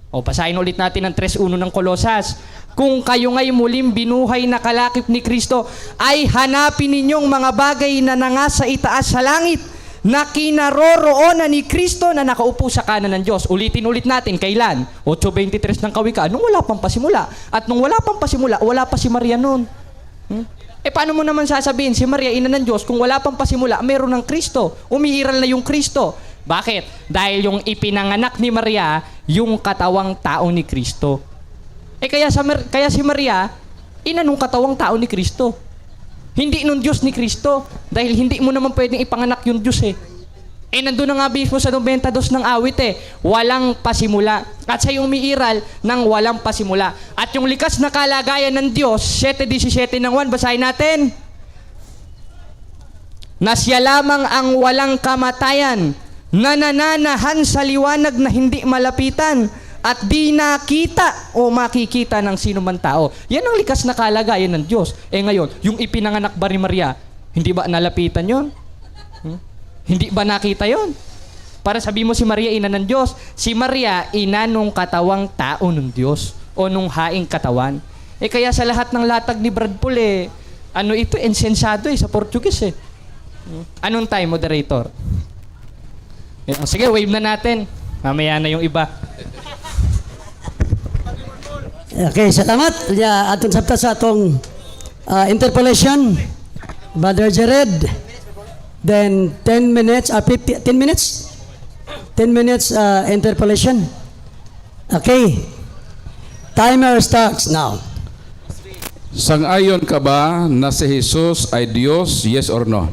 O pasahin ulit natin ang 3:1 ng Kolosas. Kung kayo nga'y muling binuhay na kalakip ni Kristo, ay hanapin ninyong mga bagay na nangasa itaas sa langit, na kinaroroonan ni Kristo na nakaupo sa kanan ng Diyos. Ulitin natin, kailan? 8:23 ng Kawikaan, nung wala pang pasimula. At nung wala pang pasimula, wala pa si Maria noon. Paano mo naman sasabihin, si Maria, ina ng Diyos, kung wala pang pasimula, meron ng Kristo. Umiiral na yung Kristo. Bakit? Dahil yung ipinanganak ni Maria, yung katawang tao ni Kristo. Kaya si Maria, ina nung katawang tao ni Kristo. Hindi nung Diyos ni Kristo. Dahil hindi mo naman pwedeng ipanganak yung Diyos eh. Nandun na nga mismo sa 92 ng awit eh. Walang pasimula. At siya yung umiiral ng walang pasimula. At yung likas na kalagayan ng Diyos, 7:17 ng 1, basahin natin. Na siya lamang ang walang kamatayan, na nananahan sa liwanag na hindi malapitan, at di nakita o makikita ng sino man tao. Yan ang likas na kalagayan ng Diyos. Ngayon, yung ipinanganak ba ni Maria, hindi ba nalapitan yon? Hindi ba nakita yon? Para sabi mo si Maria, ina ng Diyos. Si Maria, ina nung katawang tao ng Diyos o nung haing katawan. Kaya sa lahat ng latag ni Brad Paul ito, insensado sa Portuguese Anong time, moderator? Sige, wave na natin. Mamaya na yung iba. Okay, salamat. Atong sabta sa atong interpolation. Brother Jared. Then 10 minutes, 10 minutes? 10 minutes interpolation. Okay. Timer starts now. Sang-ayon ka ba na si Jesus ay Diyos, yes or no?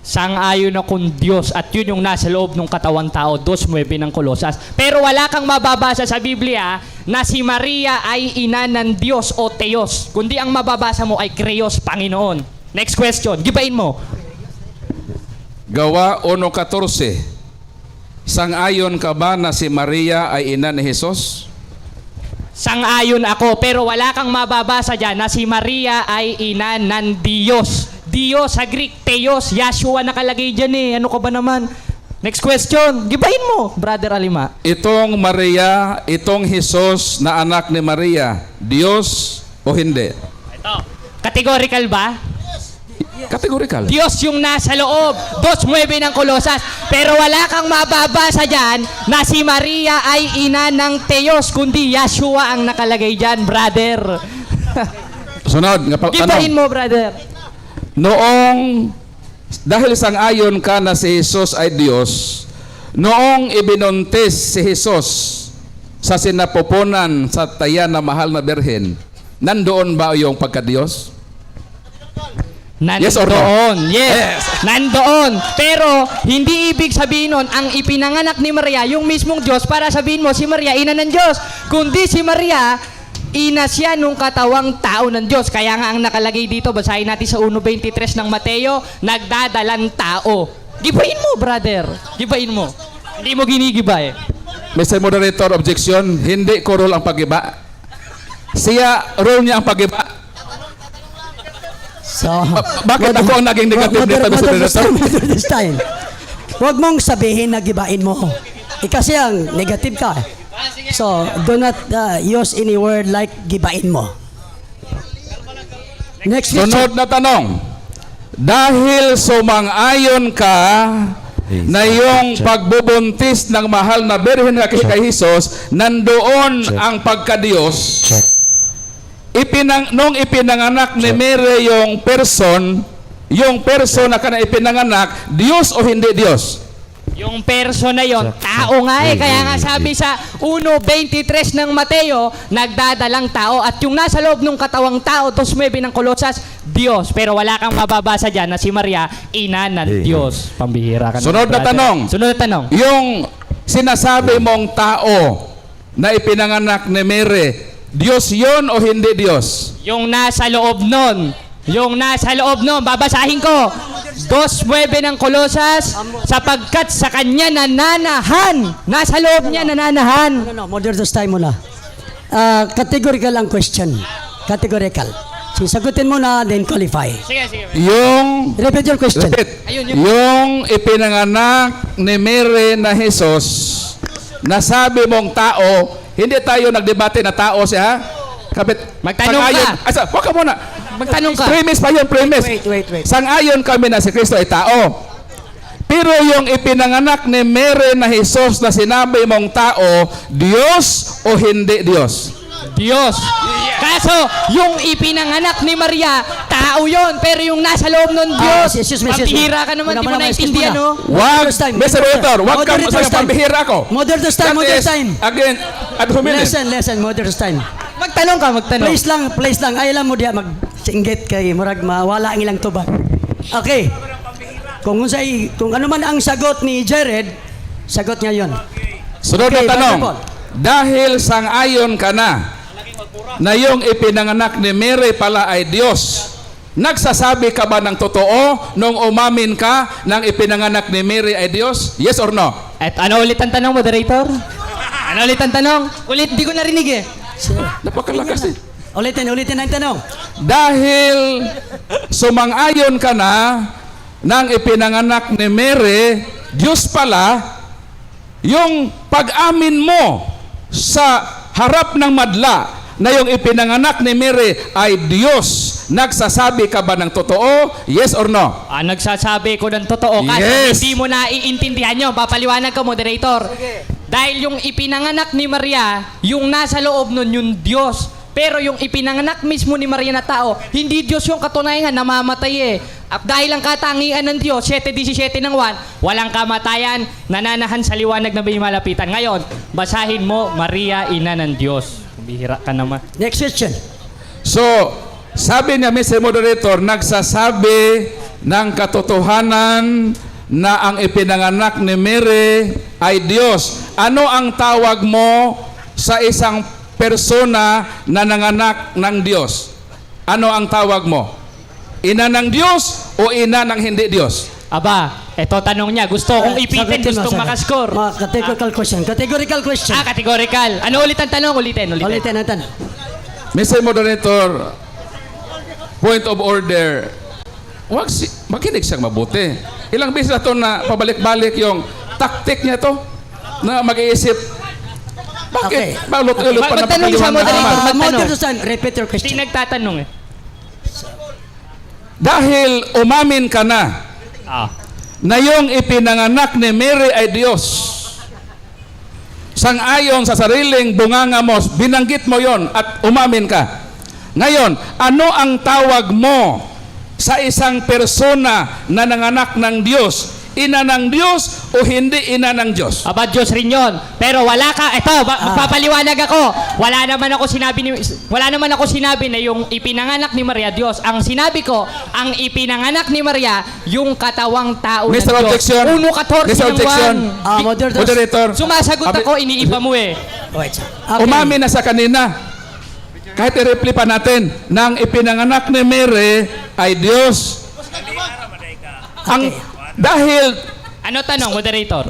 Sang-ayon akong Diyos at yun yung nasa loob ng katawan tao, 2:9 ng Kolosas. Pero wala kang mababasa sa Biblia na si Maria ay ina ng Diyos o Theos. Kundi ang mababasa mo ay Krios, Panginoon. Next question, gibain mo. Gawa 1:14. Sang-ayon ka ba na si Maria ay ina ni Jesus? Sang-ayon ako, pero wala kang mababasa dyan na si Maria ay ina ng Diyos. Diyos sa Greek, Theos, Yahshua nakalagay dyan eh. Ano ka ba naman? Next question. Gibahin mo, Brother Alima. Itong Maria, itong Jesus na anak ni Maria, Diyos o hindi? Ito. Categorical ba? Categorical. Diyos yung nasa loob. 2:9 ng Kolosas. Pero wala kang mababasa dyan na si Maria ay ina ng Theos, kundi Yahshua ang nakalagay dyan, brother. Sunod, nga Gibahin tanong. mo, brother. Noong, dahil sang-ayon ka na si Jesus ay Diyos, noong ibinuntis si Jesus sa sinapupunan sa tayan na mahal na birhen, nandoon ba yung pagka-Diyos? Yes or no? Nandoon. Yes. Nandoon. Pero, hindi ibig sabihin nun, ang ipinanganak ni Maria, yung mismong Diyos, para sabihin mo, si Maria, ina ng Diyos. Kundi si Maria, ina siya nung katawang tao ng Diyos. Kaya nga ang nakalagay dito, basahin natin sa 1:23 ng Mateo, nagdadalang tao. Gibahin mo, brother. Gibahin mo. Hindi mo ginigiba eh. Mr. Moderator, objection, hindi ko role ang pagiba. Siya, role niya ang pagiba. So, Bakit ako ang naging negative dito, Mr. Moderator? This time. Huwag mong sabihin na gibain mo. Kasi ang negative ka. So, do not use any word like gibain mo. Next question. Sunod na tanong. Dahil sumang-ayon ka na yung pagbubuntis ng mahal na birhen na kay Jesus, nandoon ang pagka-Diyos. Nung ipinanganak ni Mary yung person na kana ipinanganak, Diyos o hindi Diyos? Yung person na yon, tao nga eh. Kaya nga sabi sa 1:23 ng Mateo, nagdadalang tao. At yung nasa loob ng katawang tao, 2:9 ng Kolosas, Diyos. Pero wala kang mababasa dyan na si Maria, ina ng Diyos. Pambihira ka Sunod na brother. tanong. Sunod na tanong. Yung sinasabi mong tao na ipinanganak ni Mary, Diyos yon o hindi Diyos? Yung nasa loob nun. Yung nasa loob nun. Babasahin ko. 2:9 ng Kolosas, sapagkat sa kanya nananahan. Nasa loob niya nananahan. No, moderator's time muna. Categorical ang question. Categorical. Sagutin mo na, then qualify. Sige, sige. Yung Repeat your question. Ayun, yung ipinanganak ni Mary na Jesus, nasabi mong tao, hindi tayo nagdebate na tao siya, ha? Kapit, Magtanong sang-ayon- ka. Asa, wag ka muna. Magtanong ka. Premise pa yun, premise. Wait. Sang-ayon kami na si Kristo ay tao. Pero yung ipinanganak ni Mary na Jesus na sinabi mong tao, Diyos o hindi Diyos? Diyos. Kaso, yung ipinanganak ni Maria, tao yon. Pero yung nasa loob ng Diyos, excuse me. pambihira ka naman, di mo naintindihan, no? Wag, Moderator's time. Mr. Editor, wag ka Moderator's masayang time. pambihira ako. Moderator's time, That moderator's is, time. Again, ad hominem. Listen, moderator's time. Magtanong ka, magtanong. Please lang. Ay lang mo diya mag-singgit kay murag mawala ang ilang tubag. Okay. Kung ano man ang sagot ni Jared, sagot niya yon. Sunod Okay, na tanong. Brother Paul. Dahil sang-ayon ka na yung ipinanganak ni Mary pala ay Diyos, nagsasabi ka ba ng totoo nung umamin ka ng ipinanganak ni Mary ay Diyos? Yes or no? At ano ulit ang tanong, moderator? Ano ulit ang tanong? Ulit, di ko narinig eh. Napakalakas eh. Ulitin ang tanong. Dahil sumang-ayon ka na ng ipinanganak ni Mary, Diyos pala, yung pag-amin mo sa harap ng madla na yung ipinanganak ni Mary ay Diyos, nagsasabi ka ba ng totoo? Yes or no? Nagsasabi ko ng totoo kasi Yes. hindi mo naiintindihan nyo. Papaliwanag ka, moderator. Dahil yung ipinanganak ni Maria, yung nasa loob nun yung Diyos. Pero yung ipinanganak mismo ni Maria na tao, hindi Diyos yung katunayan, namamatay eh. At dahil ang katangian ng Diyos, 7:17 ng 1, walang kamatayan, nananahan sa liwanag na may malapitan. Ngayon, basahin mo, Maria, ina ng Diyos. Bihira ka naman. Next question. So, sabi niya, Mr. Moderator, nagsasabi ng katotohanan na ang ipinanganak ni Mary ay Diyos. Ano ang tawag mo sa isang persona na nanganak ng Diyos? Ano ang tawag mo? Ina ng Diyos o ina ng hindi Diyos? Aba, eto tanong niya. Gusto kong ipitin, Sagutin mo, gustong sagot. makascore. Mga categorical question. Categorical question. Categorical. Ano ulit ang tanong? Ulitin. Ulitin ang tanong. Mr. Moderator, point of order. Makinig siyang mabuti. Ilang beses na ito na pabalik-balik yung taktik niya to na mag-iisip. Bakit? Okay. Balot-ulot pa na Magtanong siya, pagkaliwan moderator. naman? Magtanong. Moderator Stan, repeat your Hindi question. nagtatanong eh. Dahil umamin ka na na yung ipinanganak ni Mary ay Diyos. Sang-ayon sa sariling bunganga mo, binanggit mo yon at umamin ka. Ngayon, ano ang tawag mo sa isang persona na nanganak ng Diyos? Ina ng Diyos o hindi ina ng Diyos? Aba, Diyos rin yun. Pero wala ka, magpapaliwanag ako. Wala naman ako sinabi na yung ipinanganak ni Maria, Diyos. Ang sinabi ko, ang ipinanganak ni Maria, yung katawang tao ng Mr. Diyos. Objection. 1:14 Mr. ng Objection. 1. Moderator. Sumasagot ako, iniiba mo eh. Wait, sir. Okay. Umamin na sa kanina. Kahit i-reply pa natin, nang ipinanganak ni Mary ay Diyos. Dahil, Ano tanong, moderator?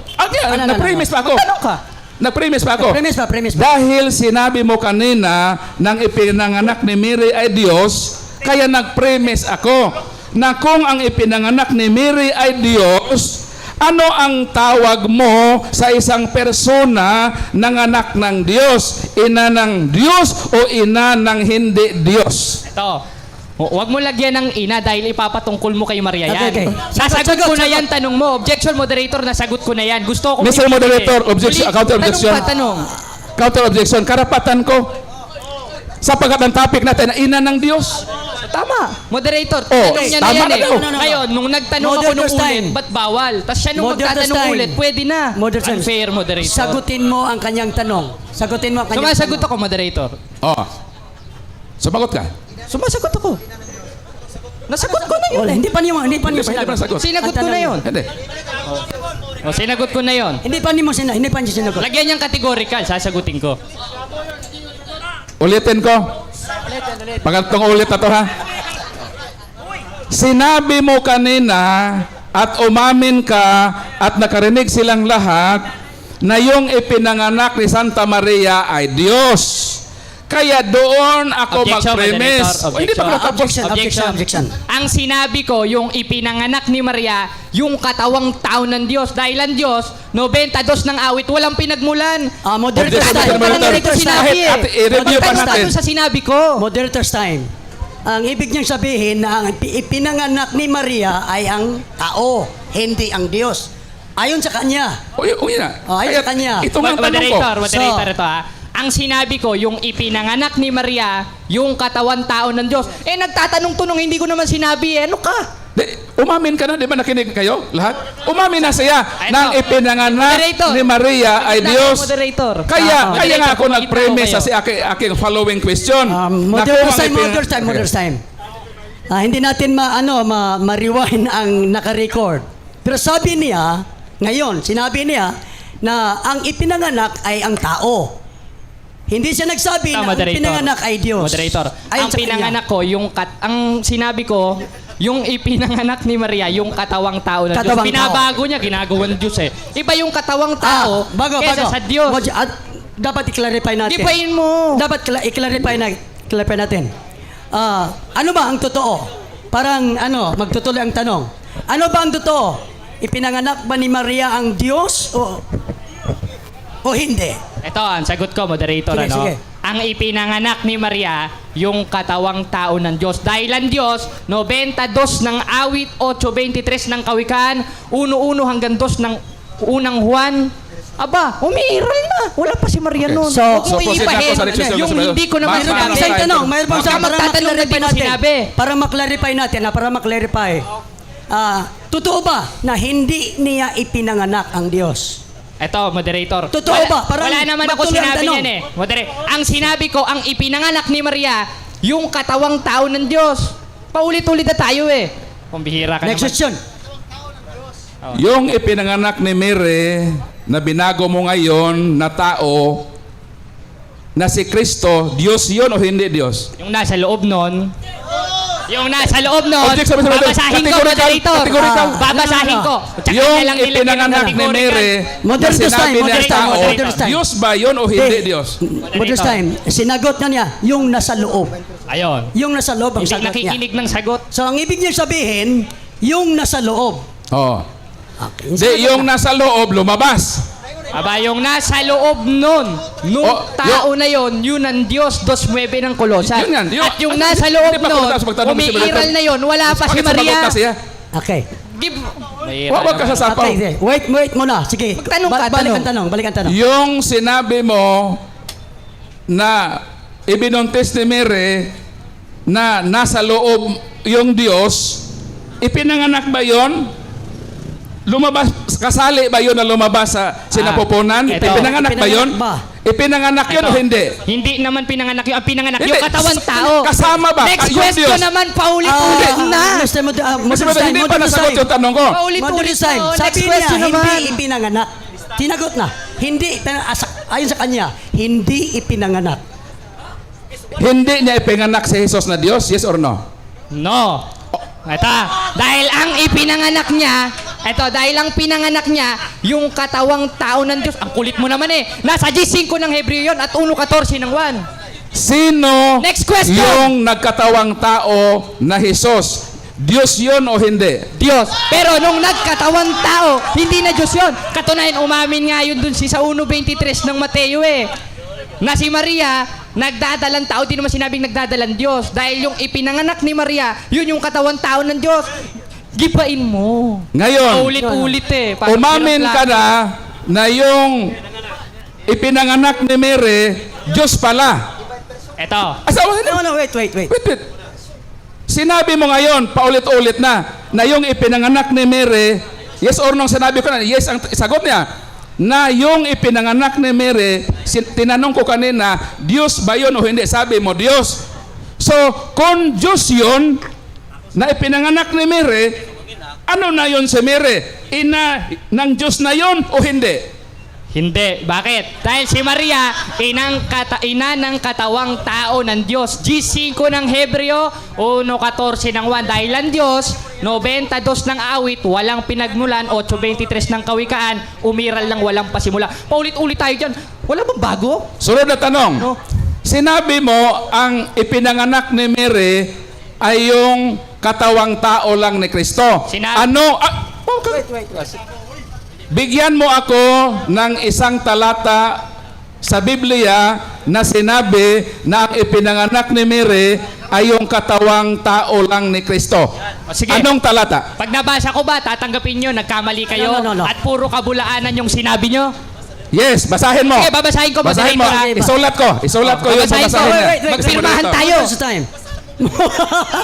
na-premise pa ako. Tanong ka. Na-premise pa ako. Premise pa. Dahil sinabi mo kanina nang ipinanganak ni Mary ay Diyos, kaya nag-premise ako na kung ang ipinanganak ni Mary ay Diyos, ano ang tawag mo sa isang persona ng anak ng Diyos? Ina ng Diyos o ina ng hindi Diyos? Ito. Huwag mo lagyan ng ina dahil ipapatungkol mo kay Maria yan. Okay. Sasagot ko na yan, tanong mo. Objection, moderator, nasagot ko na yan. Gusto ko... Mr. Moderator, objection, counter objection. Tanong. Counter objection, karapatan ko. Sapagkat ang topic natin, ina ng Diyos. Tama. Moderator, Oh, tanong niya na tama yan na eh. daw. No. Ngayon, nung nagtanong ako nung Moderator's ulit, time. ba't bawal? Tapos siya nung Moderator's magtatanong time. ulit, pwede na. Moderator's time. Unfair, moderator. Sagutin mo ang kanyang tanong. Sagutin mo ang kanyang Sumasagot tanong. ako, moderator. Oh. Sumagot ka. Sumasagot ako. Nasagot ko na yun. Wala, hindi pa niyo Hindi pa sinagot. nasagot. Sinagot ko na yun. Hindi. O, sinagot ko na yun. Hindi pa niyo sinagot. Lagyan niyang categorical, sasagutin ko. Ulitin ko. Pangatlong ulit na to ha. Sinabi mo kanina at umamin ka at nakarinig silang lahat na yung ipinanganak ni Santa Maria ay Diyos. Kaya doon ako Objection, mag-premise. moderator. Hindi pa ako tapos. Objection. Ang sinabi ko, yung ipinanganak ni Maria, yung katawang tao ng Diyos. Dahil ang Diyos, 92 ng awit, walang pinagmulan. Moderator's Objection, time. moderator. Moderator's time. Sinabi eh. At i-review pa natin. Magkano sa sinabi ko? Moderator's time. Ang ibig niyang sabihin na ang ipinanganak ni Maria ay ang tao, hindi ang Diyos. Ayon sa kanya. Uy na. Ayun sa kanya. Ito nga ang tanong ko. Moderator ito ha. Ang sinabi ko, yung ipinanganak ni Maria, yung katawan tao ng Diyos. Nagtatanong-tunong, hindi ko naman sinabi eh. Ano ka? Umamin ka na, di ba nakinig kayo lahat? Umamin na siya Ay, nang ito. Ipinanganak Moderator. ni Maria ay Diyos. Moderator. Kaya Moderator, nga ako kung nag-premise magitao sa aking following question. Moderator's time. Hindi natin ma-rewind ang naka-record. Pero sabi niya, ngayon, sinabi niya na ang ipinanganak ay ang tao. Hindi siya nagsabi na ang pinanganak ay Diyos. Moderator, Ayon ang sa pinanganak ko, ang sinabi ko, yung ipinanganak ni Maria, yung katawang tao ng Diyos. Katawang Binabago niya, ginagawa ng Diyos eh. Iba yung katawang tao kesa sa Diyos. Dapat i-clarify natin. Gibain mo. Dapat i-clarify natin. Ano ba ang totoo? Parang magtutuloy ang tanong. Ano ba ang totoo? Ipinanganak ba ni Maria ang Diyos o hindi? Ito, ang sagot ko, moderator. Sige, sige. Ang ipinanganak ni Maria, yung katawang tao ng Diyos. Dahil ang Diyos, 92 ng awit, 8:23 ng kawikaan, 1:1 hanggang 2 ng unang Juan. Aba, umiiral na. Wala pa si Maria noon. So, Huwag mo proceed na iibahin. ako sa next question. Yung hindi ko naman Ma- sinabi. Isang tanong, mayroon pang Baka magtatanong na di mo sinabi. Para maklarify natin, para maklarify. Totoo ba na hindi niya ipinanganak ang Diyos? Eto, moderator. Totoo ba? Parang wala naman ako magtuloy ang sinabi tanong. yan eh. Ang sinabi ko, ang ipinanganak ni Maria, yung katawang tao ng Diyos. Paulit-ulit na tayo eh. Kumbihira ka Next naman. question. Yung ipinanganak ni Mary na binago mo ngayon na tao na si Kristo, Diyos yun o hindi Diyos? Yung nasa loob nun, Yung nasa loob nun, Objection, Mr. Moderator. babasahin ko, Categorical, moderator. categorical. Babasahin ko. Tsaka Yung na lang nilagyan ng ipinanganak ni categorical. Mary na Moderator's sinabi time, ng moderator's tao, time, moderator's time. Diyos ba yun o hindi Diyos? Moderator's time. Sinagot na niya, yung nasa loob. Ayun. Yung nasa loob ang Hindi sagot niya. nakikinig ng sagot. So, ang ibig niya sabihin, yung nasa loob. Oh. Okay. Di, yung nasa loob, lumabas. Aba, yung nasa loob nun, nung Oh, tao na yon, yun ang Diyos 2:9 ng Kolosan. Yun yan, yun. At yung nasa loob Hindi pa nun, ako magtanong, Mr. umiiral Moderator. na yon, wala pa si Bakit sumagot Maria. na siya? Okay. Give... Huwag ka sasapaw. Okay, wait muna. Sige. Magtanong ka, Balik tanong. ang tanong. Yung sinabi mo na ibinuntis ni Mary na nasa loob yung Diyos, ipinanganak ba yon? Lumabas, kasali ba yun na lumabas sa sinapupunan? eto. Ipinanganak ba yun? Ipinanganak ba? Ipinanganak yun o Ito. hindi? Hindi naman pinanganak yun. Ang pinanganak Hindi. yung katawan tao. Kasama ba? Next Yung question Diyos. naman, paulit-ulit na. Mr. Kasi hindi pa nasagot yung tanong ko. Paulit-ulit Moderator's na. time. Oh, Sabi next niya, question hindi naman. ipinanganak. Tinagot na. Hindi, ayon sa kanya, hindi ipinanganak. Hindi niya ipinanganak si Jesus na Diyos? Yes or no? No. Ito, dahil ang ipinanganak niya, dahil ang pinanganak niya, yung katawang tao ng Diyos, ang kulit mo naman eh, nasa G5 ng Hebreo yun at 1:14 ng 1. Sino Next question. yung nagkatawang tao na Jesus? Diyos yun o hindi? Diyos. Pero nung nagkatawang tao, hindi na Diyos yun. Katunayan, umamin nga yun dun sa 1:23 ng Mateo eh. Na si Maria, nagdadalang tao, di naman sinabing nagdadalang Diyos. Dahil yung ipinanganak ni Maria, yun yung katawang tao ng Diyos. Gipain mo. Ngayon, Ulit-ulit eh. Parang umamin ka pinapla- na yung ipinanganak ni Mary, Diyos pala. Eto. Asawa No, wait. Wait. Sinabi mo ngayon, paulit-ulit na yung ipinanganak ni Mary, yes or no, sinabi ko na, yes ang sagot niya, na yung ipinanganak ni Mary, tinanong ko kanina, Diyos ba yun o hindi? Sabi mo, Diyos. So, kung Diyos yun, na ipinanganak ni Mary, ano na yun si Mary? Ina ng Diyos na yun o hindi? Hindi. Bakit? Dahil si Maria, ina ng katawang tao ng Diyos. G5 ng Hebreo, 1:14 ng 1. Dahil ang Diyos, 92 ng awit, walang pinagmulan, 8:23 ng kawikaan, umiral lang walang pasimula. Paulit-ulit tayo dyan. Wala bang bago? Sunod na tanong. No. Sinabi mo, ang ipinanganak ni Mary ay yung katawang tao lang ni Kristo. Bigyan mo ako ng isang talata sa Biblia na sinabi na ang ipinanganak ni Mary ay yung katawang tao lang ni Kristo. Sige. Anong talata? Pag nabasa ko ba, tatanggapin nyo, nagkamali kayo, No. at puro kabulaanan yung sinabi nyo? Yes, basahin mo. Sige, babasahin ko. Basahin mo. moderator, ha? Isulat ko yung Babasahin ko. babasahin niya. Wait. Magpirmahan tayo. Moderator's time.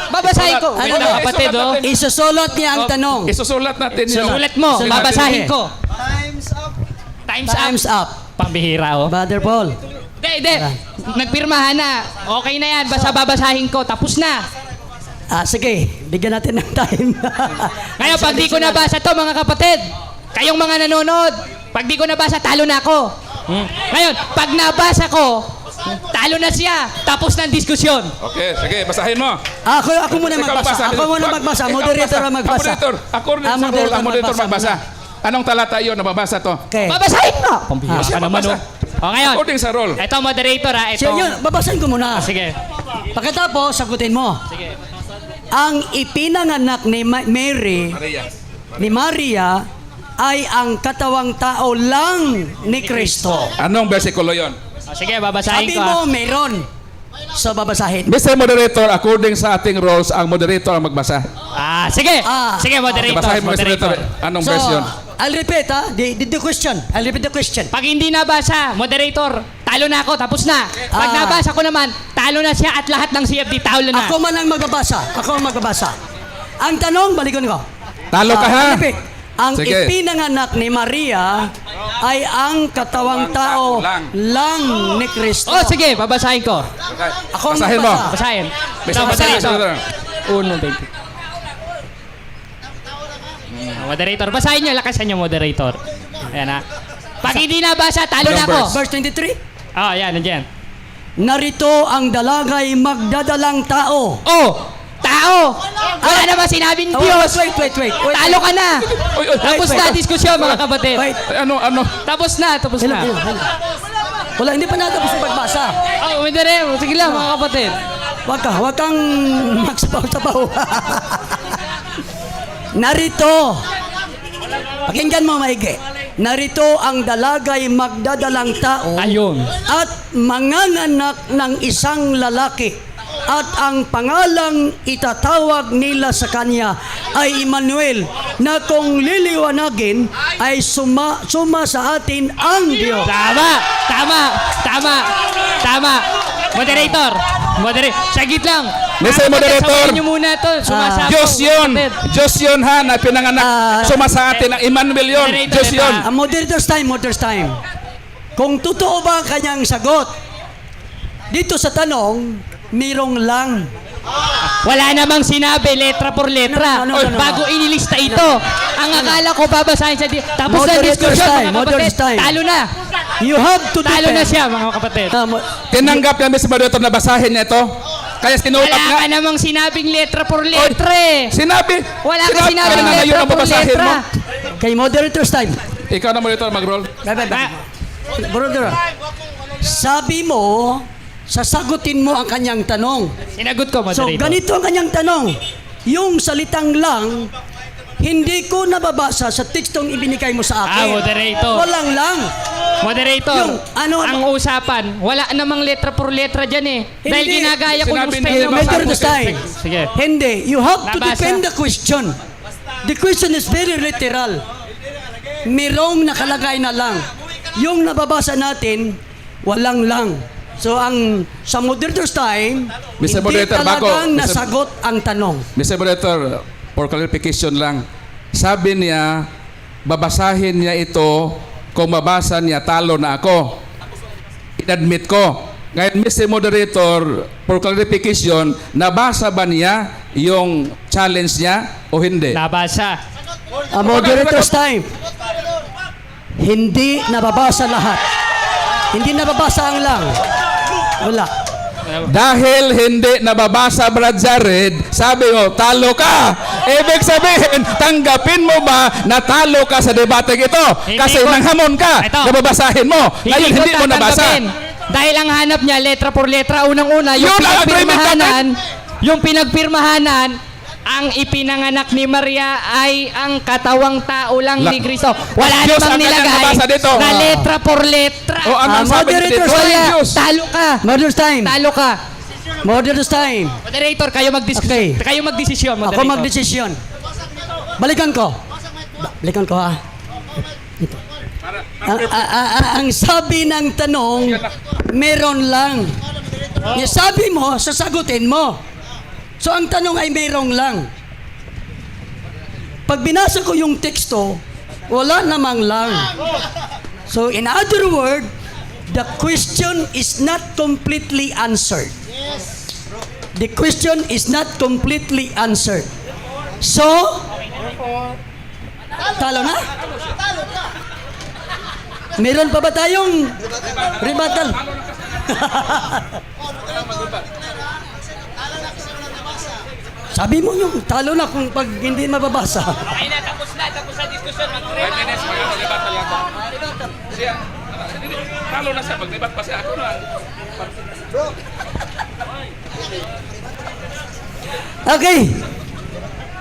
Babasahin ko. Ano Wait lang, ba? kapatid, oh. Isusulot niya ang tanong. Isusulat natin yun. Sulat mo, Sulat. babasahin Sige. ko. Time's up. Time's up. Pambihira, oh. Brother Paul. Hindi. Nagpirmahan na. Okay na yan. Basta babasahin ko. Tapos na. Sige, bigyan natin ng time. Ngayon, pag di ko nabasa to, mga kapatid, kayong mga nanonood, pag di ko nabasa, talo na ako. Ngayon, pag nabasa ko, talo na siya. Tapos ng diskusyon. Okay, sige, basahin mo. Ako muna Ikaw magbasa. Ako muna magbasa. Ikaw Moderator ang magbasa. According sa rule, ang moderator magbasa. Anong talata yun? Nababasa to? Okay. Babasahin mo. Pambihira Siya ka naman, magbasa. oh. O ngayon, According sa rule. ito moderator, ha. Ito. So yun, babasahin ko muna. Sige. Pagkatapos, sagutin mo. Sige. Ang ipinanganak ni Mary, ni Maria, ay ang katawang tao lang ni Kristo. Anong versikulo yun? O, sige, babasahin Sabi ko, ha. mo, meron. So, babasahin. Mr. Moderator, according sa ating rules, ang moderator ang magbasa. Sige. Ah. Sige, moderator. Basahin mo, Mr. Moderator. Anong So, version? I'll repeat, the question. I'll repeat the question. Pag hindi nabasa, moderator, talo na ako, tapos na. Pag Ah. nabasa ko naman, talo na siya at lahat ng CFD, talo na. Ako man ang magbabasa. Ako ang magbabasa. Ang tanong, balikan ko. Talo ka ha? I'll repeat. Ang Sige. ipinanganak ni Maria ay ang katawang tao lang ni Kristo. Oh, sige, babasahin ko. Ako ang Basahin mo. magbasa. Basahin. Basta basahin, Mr. Moderator. 1:20. Moderator, basahin nyo, lakasan nyo, moderator. Ayan, ha. Pag hindi nabasa, talo na ako. Verse 23. Oh, yan, nandiyan. Narito ang dalagay magdadalang tao. Oh, tao tao. Wala naman sinabing Diyos. Wait. Talo ka na. Uy, uy, Tapos wait, na wait. diskusyon, mga kapatid. Wait. ano? Tapos na. Hello. Wala, hindi pa natapos yung pagbasa. Oh, hindi rin. Sige lang, mga kapatid. Huwag kang magsabaw-sabaw. Narito, pakinggan mo maigi. Narito ang dalagay magdadalang tao Ayun. at manganganak ng isang lalaki. At ang pangalang itatawag nila sa kanya ay Emmanuel, na kung liliwanagin ay suma sa atin ang Diyos. Tama. Moderator. Sagit lang. Mr. Moderator. Sabayin niyo muna to. Sumasapaw. Diyos yun ha, na pinanganak. Suma sa atin ang Emmanuel yun. Moderator, Diyos yun. Moderators time. Kung totoo ba ang kanyang sagot, dito sa tanong, mirong lang. Wala namang sinabi, letra por letra. No. Bago inilista ito. Ang akala ko babasahin sa tapos na Moderators diskusyon, time, mga kapatid. moderators time. Talo na. You have to Talo na defend. siya, mga kapatid. Tinanggap niya, Mr. Moderator, na basahin niya ito. Kaya sinulat Wala nga. ka namang sinabing letra por letra eh. Sinabi. Wala ka sinabing na ngayon letra ang por babasahin letra. mo. Kay moderators time. Ikaw na, Moderator, mag-roll. Brother, sabi mo, sasagutin mo ang kanyang tanong. Sinagot ko, So, moderator. ganito ang kanyang tanong. Yung salitang lang, hindi ko nababasa sa tekstong ibinigay mo sa akin. Moderator. Walang lang. Moderator, Yung, ano- ang usapan, wala namang letra por letra dyan eh. Dahil Hindi. ginagaya ko yung Sinabi style niya, ng Moderators basahin. time. Sige. Hindi. You have to Nabasa. defend the question. The question is very literal. Mirong nakalagay na lang. Yung nababasa natin, walang lang. So sa moderator's time, Mr. hindi Moderator, talagang Mr. nasagot ang tanong. Mr. Moderator, for clarification lang, sabi niya, babasahin niya ito, kung mabasa niya, talo na ako. In-admit ko. Ngayon, Mr. Moderator, for clarification, nabasa ba niya yung challenge niya o hindi? Nabasa. Moderator's time. Hindi nababasa lahat. Hindi nababasa ang lang. Wala. Dahil hindi nababasa, Brad Jared, sabi mo, talo ka. Ibig sabihin, tanggapin mo ba na talo ka sa debate ito? Hindi Kasi ko- nanghamon ka, Ito. nababasahin mo. Ngayon, ko hindi mo nabasa. tatanggapin. Dahil ang hanap niya, letra por letra, unang-una, yung Yun ang agreement pinagpirmahanan, ang ipinanganak ni Maria ay ang katawang tao lang ni Kristo. Wala Diyos namang ang kanyang nilagay nabasa dito. na letra por letra. O anong sabi Moderator, dito? Wala. Diyos. Talo ka. Moderator's time. Talo ka. Moderator's time. Moderator, kayo magdesisyon. Okay. Kayo magdesisyon, Ako moderator. magdesisyon. Balikan ko. Balikan ko ha. Ito. Ang sabi ng tanong, meron lang. Yung sabi mo, sasagutin mo. So ang tanong ay merong lang. Pag binasa ko yung teksto, wala namang lang. So in other word, the question is not completely answered. The question is not completely answered. So, talo na? Meron pa ba tayong rebuttal? Sabi mo yung talo na kung pag hindi mababasa. Ay na, tapos na diskusyon. Talo na siya, pag-debat pa siya. Ako na. Okay.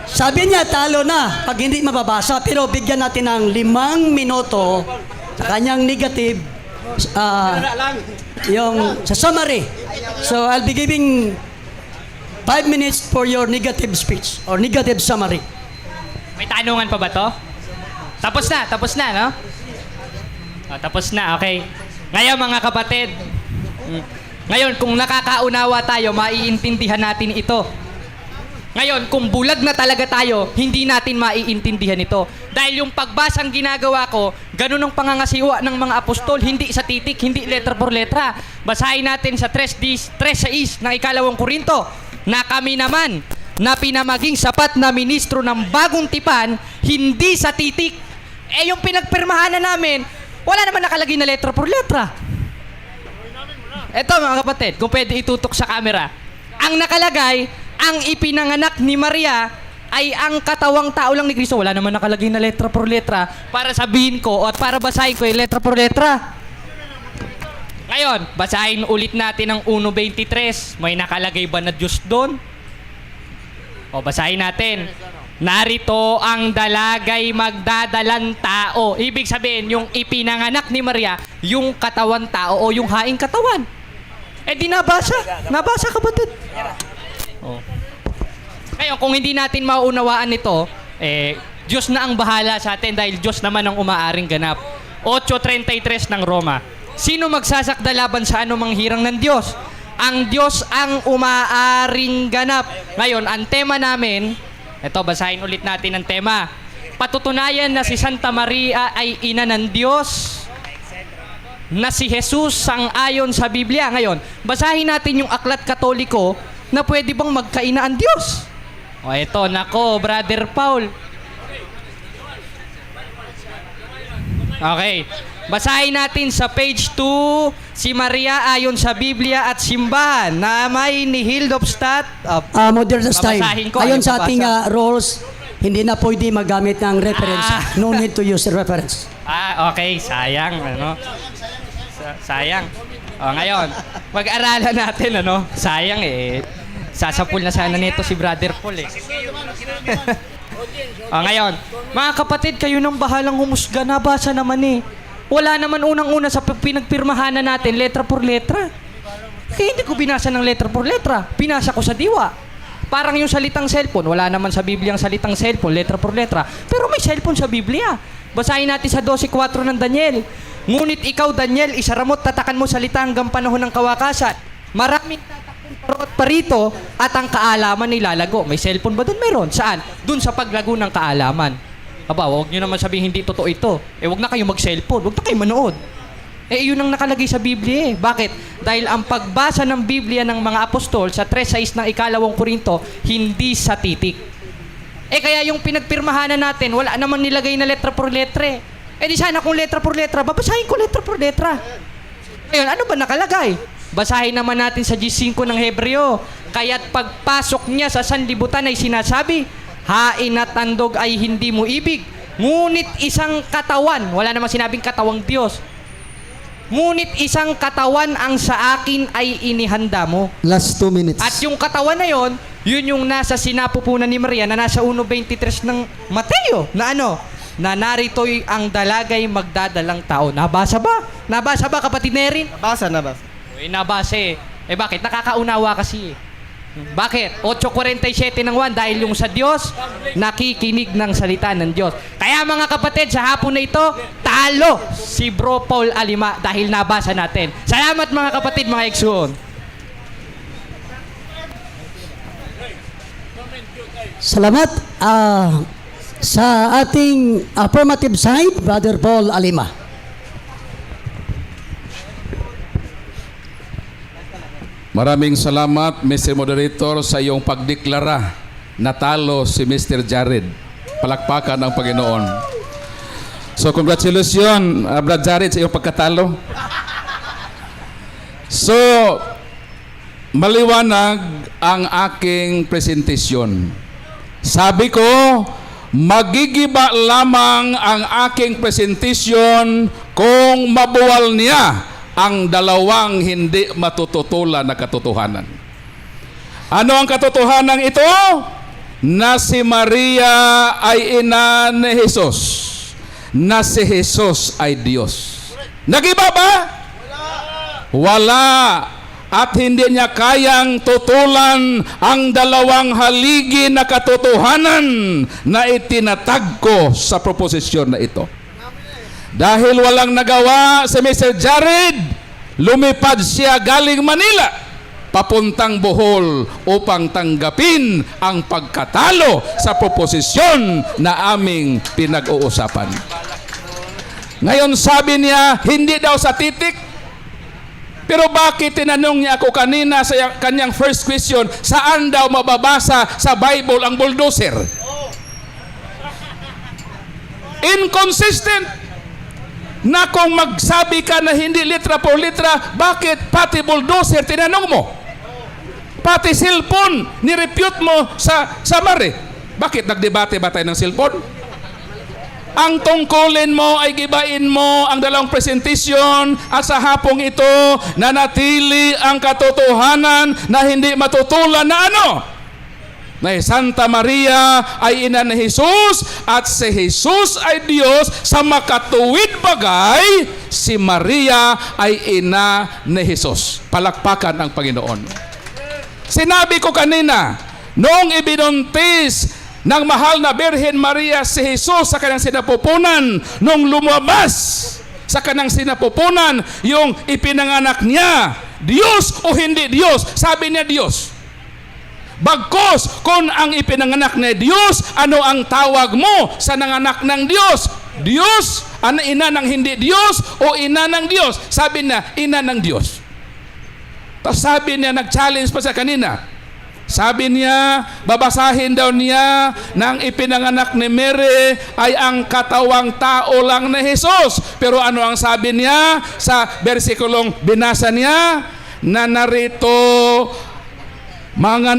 Sabi niya talo na pag hindi mababasa, pero bigyan natin ng 5 minuto sa kanyang negative yung sa summary. So I'll be giving 5 minutes for your negative speech or negative summary. May tanungan pa ba to? Tapos na, no? Tapos na, okay. Ngayon, mga kapatid, ngayon, kung nakakaunawa tayo, maiintindihan natin ito. Ngayon, kung bulag na talaga tayo, hindi natin maiintindihan ito. Dahil yung pagbasang ginagawa ko, ganun ang pangangasiwa ng mga apostol, hindi sa titik, hindi letra por letra. Basahin natin sa 3:6 ng 2 Korinto, na kami naman, na pinamaging sapat na ministro ng bagong tipan, hindi sa titik. Eh yung pinagpirmahanan namin, wala naman nakalagay na letra por letra. Eto mga kapatid, kung pwede itutok sa camera. Ang nakalagay, ang ipinanganak ni Maria ay ang katawang tao lang ni Kristo. Wala naman nakalagay na letra por letra para sabihin ko at para basahin ko yung letra por letra. Ngayon, basahin ulit natin ang 1.23. May nakalagay ba na Diyos doon? O, basahin natin. Narito ang dalagay magdadalang tao. Ibig sabihin, yung ipinanganak ni Maria, yung katawan tao o yung haing katawan. Eh di nabasa. Nabasa, kapatid. Oh. Ngayon, kung hindi natin maunawaan ito, Diyos na ang bahala sa atin dahil Diyos naman ang umaaring ganap. 8.33 ng Roma. Sino magsasakda laban sa anumang hirang ng Diyos? Ang Diyos ang umaaring ganap. Ngayon, ang tema namin, ito, basahin ulit natin ang tema. Patutunayan na si Santa Maria ay ina ng Diyos, na si Jesus ang ayon sa Biblia. Ngayon, basahin natin yung aklat Katoliko na pwede bang magkaina ang Diyos. O eto, nako, Brother Paul. Okay. Basahin natin sa page 2, si Maria ayon sa Biblia at simbahan na may ni Hildobstadt. Modernist time. Babasahin ko, Ayon ayaw sa ating babasa. rules, hindi na pwede magamit ng reference. No need to use reference. Okay, sayang, ano? Sayang. Ngayon, mag-aralan natin, ano? Sayang sasapul na sana nito si Brother Paul ngayon, mga kapatid, kayo nang bahalang humusga, nabasa naman Wala naman unang-una sa pinagpirmahanan natin, letra por letra. Kaya hindi ko binasa ng letra por letra. Binasa ko sa diwa. Parang yung salitang cellphone. Wala naman sa Biblia ang salitang cellphone, letra por letra. Pero may cellphone sa Biblia. Basahin natin sa 12.4 ng Daniel. Ngunit ikaw, Daniel, isaramot, tatakan mo salita hanggang panahon ng kawakasan. Maraming tatakong parot parito at ang kaalaman nilalago. May cellphone ba doon? Meron. Saan? Doon sa paglago ng kaalaman. Aba, huwag nyo naman sabihin hindi totoo ito. Huwag na kayo mag-cellphone. Huwag na kayo manood. Yun ang nakalagay sa Biblia Bakit? Dahil ang pagbasa ng Biblia ng mga apostol sa 3.6 ng 2 Korinto, hindi sa titik. Kaya yung pinagpirmahanan natin, wala naman nilagay na letra por letra di sana kung letra por letra, babasahin ko letra por letra. Ngayon, ano ba nakalagay? Basahin naman natin sa G5 ng Hebreo. Kaya't pagpasok niya sa sanlibutan ay sinasabi, hain at tandog ay hindi mo ibig, ngunit isang katawan, wala namang sinabing katawang Diyos, ngunit isang katawan ang sa akin ay inihanda mo. Last 2 minutes. At yung katawan na yon, yun yung nasa sinapupunan ni Maria na nasa 1.23 ng Mateo, na na narito'y ang dalagay magdadalang tao. Nabasa ba? Nabasa ba, kapatid Nerin? Nabasa. Nabasa bakit? Nakakaunawa kasi Bakit? 8.47 ng 1 dahil yung sa Diyos, nakikinig ng salita ng Diyos. Kaya mga kapatid, sa hapon na ito, talo si Bro Paul Alima dahil nabasa natin. Salamat mga kapatid, mga eksuon. Salamat sa ating affirmative side, Brother Paul Alima. Maraming salamat, Mr. Moderator, sa iyong pagdeklara. Natalo si Mr. Jared. Palakpakan ang Panginoon. So, congratulations, Brad Jared, sa iyong pagkatalo. So, maliwanag ang aking presentasyon. Sabi ko, magigiba lamang ang aking presentasyon kung mabuwal niya ang dalawang hindi matututulan na katotohanan. Ano ang katotohanan ito? Na si Maria ay ina ni Jesus. Na si Jesus ay Diyos. Nagiba ba? Wala. At hindi niya kayang tutulan ang dalawang haligi na katotohanan na itinatag ko sa proposisyon na ito. Dahil walang nagawa si Mr. Jared, lumipad siya galing Manila, papuntang Bohol upang tanggapin ang pagkatalo sa proposisyon na aming pinag-uusapan. Ngayon sabi niya, hindi daw sa titik. Pero bakit tinanong niya ako kanina sa kanyang first question, saan daw mababasa sa Bible ang bulldozer? Inconsistent. Na kung magsabi ka na hindi litra por litra, bakit pati bulldozer tinanong mo? Pati cellphone, nirepute mo sa Mare. Bakit nagdebate ba tayo ng cellphone? Ang tungkulin mo ay gibain mo ang dalawang presentasyon at sa hapong ito nanatili ang katotohanan na hindi matutulan na ano? Na Santa Maria ay ina ni Jesus at si Jesus ay Diyos sa makatuwid bagay, si Maria ay ina ni Jesus. Palakpakan ang Panginoon. Sinabi ko kanina, noong ibinuntis ng mahal na Birhen Maria si Jesus sa kanyang sinapupunan, nung lumabas sa kanyang sinapupunan, yung ipinanganak niya, Diyos o hindi Diyos? Sabi niya Diyos. Bagkos, kung ang ipinanganak ni Diyos, ano ang tawag mo sa nanganak ng Diyos? Diyos? Ano, ina ng hindi Diyos o ina ng Diyos? Sabi niya, ina ng Diyos. Tapos sabi niya, nag-challenge pa sa kanina. Sabi niya, babasahin daw niya nang ipinanganak ni Mary ay ang katawang tao lang ni Jesus. Pero ano ang sabi niya sa versikulong binasa niya? Na narito,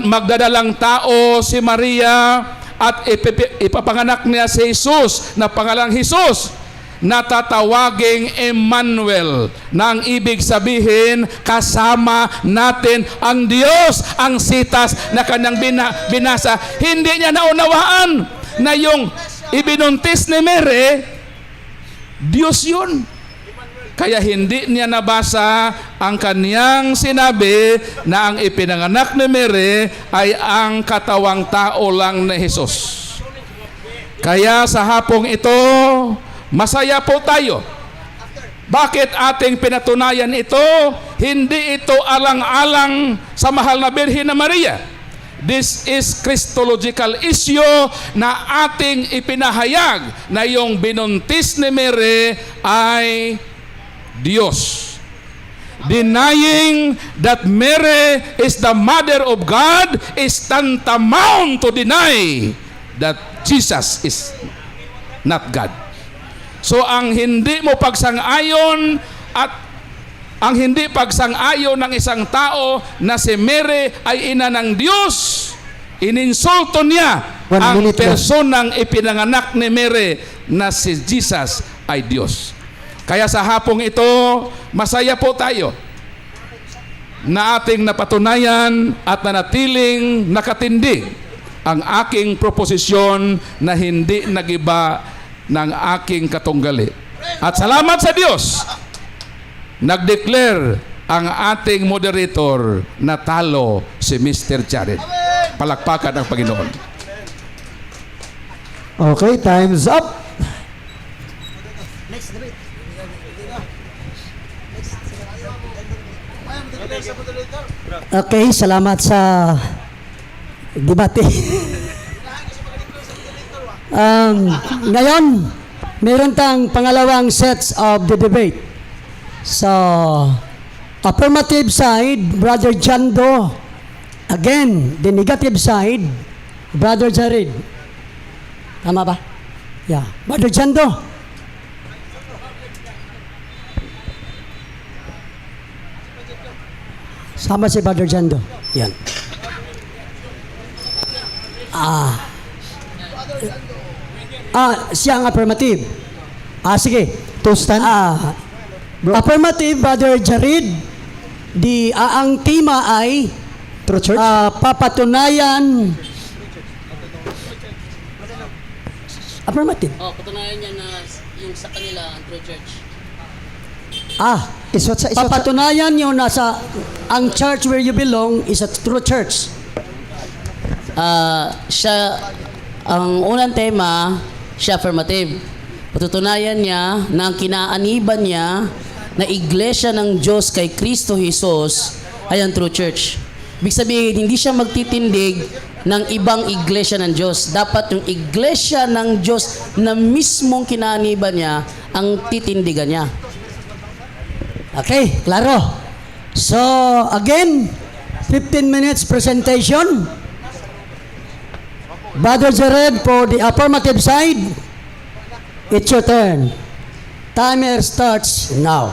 magdadalang tao si Maria at ipapanganak niya si Jesus na pangalang Jesus, na tatawaging Emmanuel, na ang ibig sabihin kasama natin ang Diyos. Ang sitas na kanyang binasa, hindi niya naunawaan na yung ibinuntis ni Mary, Diyos yun. Kaya hindi niya nabasa ang kaniyang sinabi na ang ipinanganak ni Mary ay ang katawang tao lang ni Jesus. Kaya sa hapong ito, masaya po tayo. Bakit ating pinatunayan ito? Hindi ito alang-alang sa mahal na Birhen na Maria. This is Christological issue na ating ipinahayag na yung binuntis ni Mary ay Diyos. Denying that Mary is the mother of God is tantamount to deny that Jesus is not God. So ang hindi mo pagsang-ayon at ang hindi pagsang-ayon ng isang tao na si Mary ay ina ng Diyos, ininsulto niya ang personang ipinanganak ni Mary na si Jesus ay Diyos. Kaya sa hapong ito, masaya po tayo na ating napatunayan at nanatiling nakatindig ang aking proposisyon na hindi nagiba ng aking katunggali. At salamat sa Diyos, nag-declare ang ating moderator na talo si Mr. Jared. Palakpakan ang Panginoon. Okay, time's up. Okay, salamat sa debate. Ngayon, meron tang pangalawang sets of the debate. So, affirmative side, Brother Jando. Again, the negative side, Brother Jared. Tama ba? Yeah. Brother Jando. Sama si Brother Jando. Yan. Siya ang affirmative. Sige. Tostan? Affirmative, Brother Jared. Ang tema ay True Church? papatunayan. Affirmative. Patunayan niya na yung sa kanila ang true church. Papatunayan nyo na ang church where you belong is a true church. Ang unang tema, siya affirmative. Patutunayan niya na ang kinaaniban niya na iglesia ng Diyos kay Kristo Jesus ay ang true church. Ibig sabihin, hindi siya magtitindig ng ibang iglesia ng Diyos. Dapat yung iglesia ng Diyos na mismong kinaaniban niya ang titindigan niya. Okay, klaro. So, again, 15 minutes presentation. Brother Jared for the affirmative side. It's your turn. Timer starts now.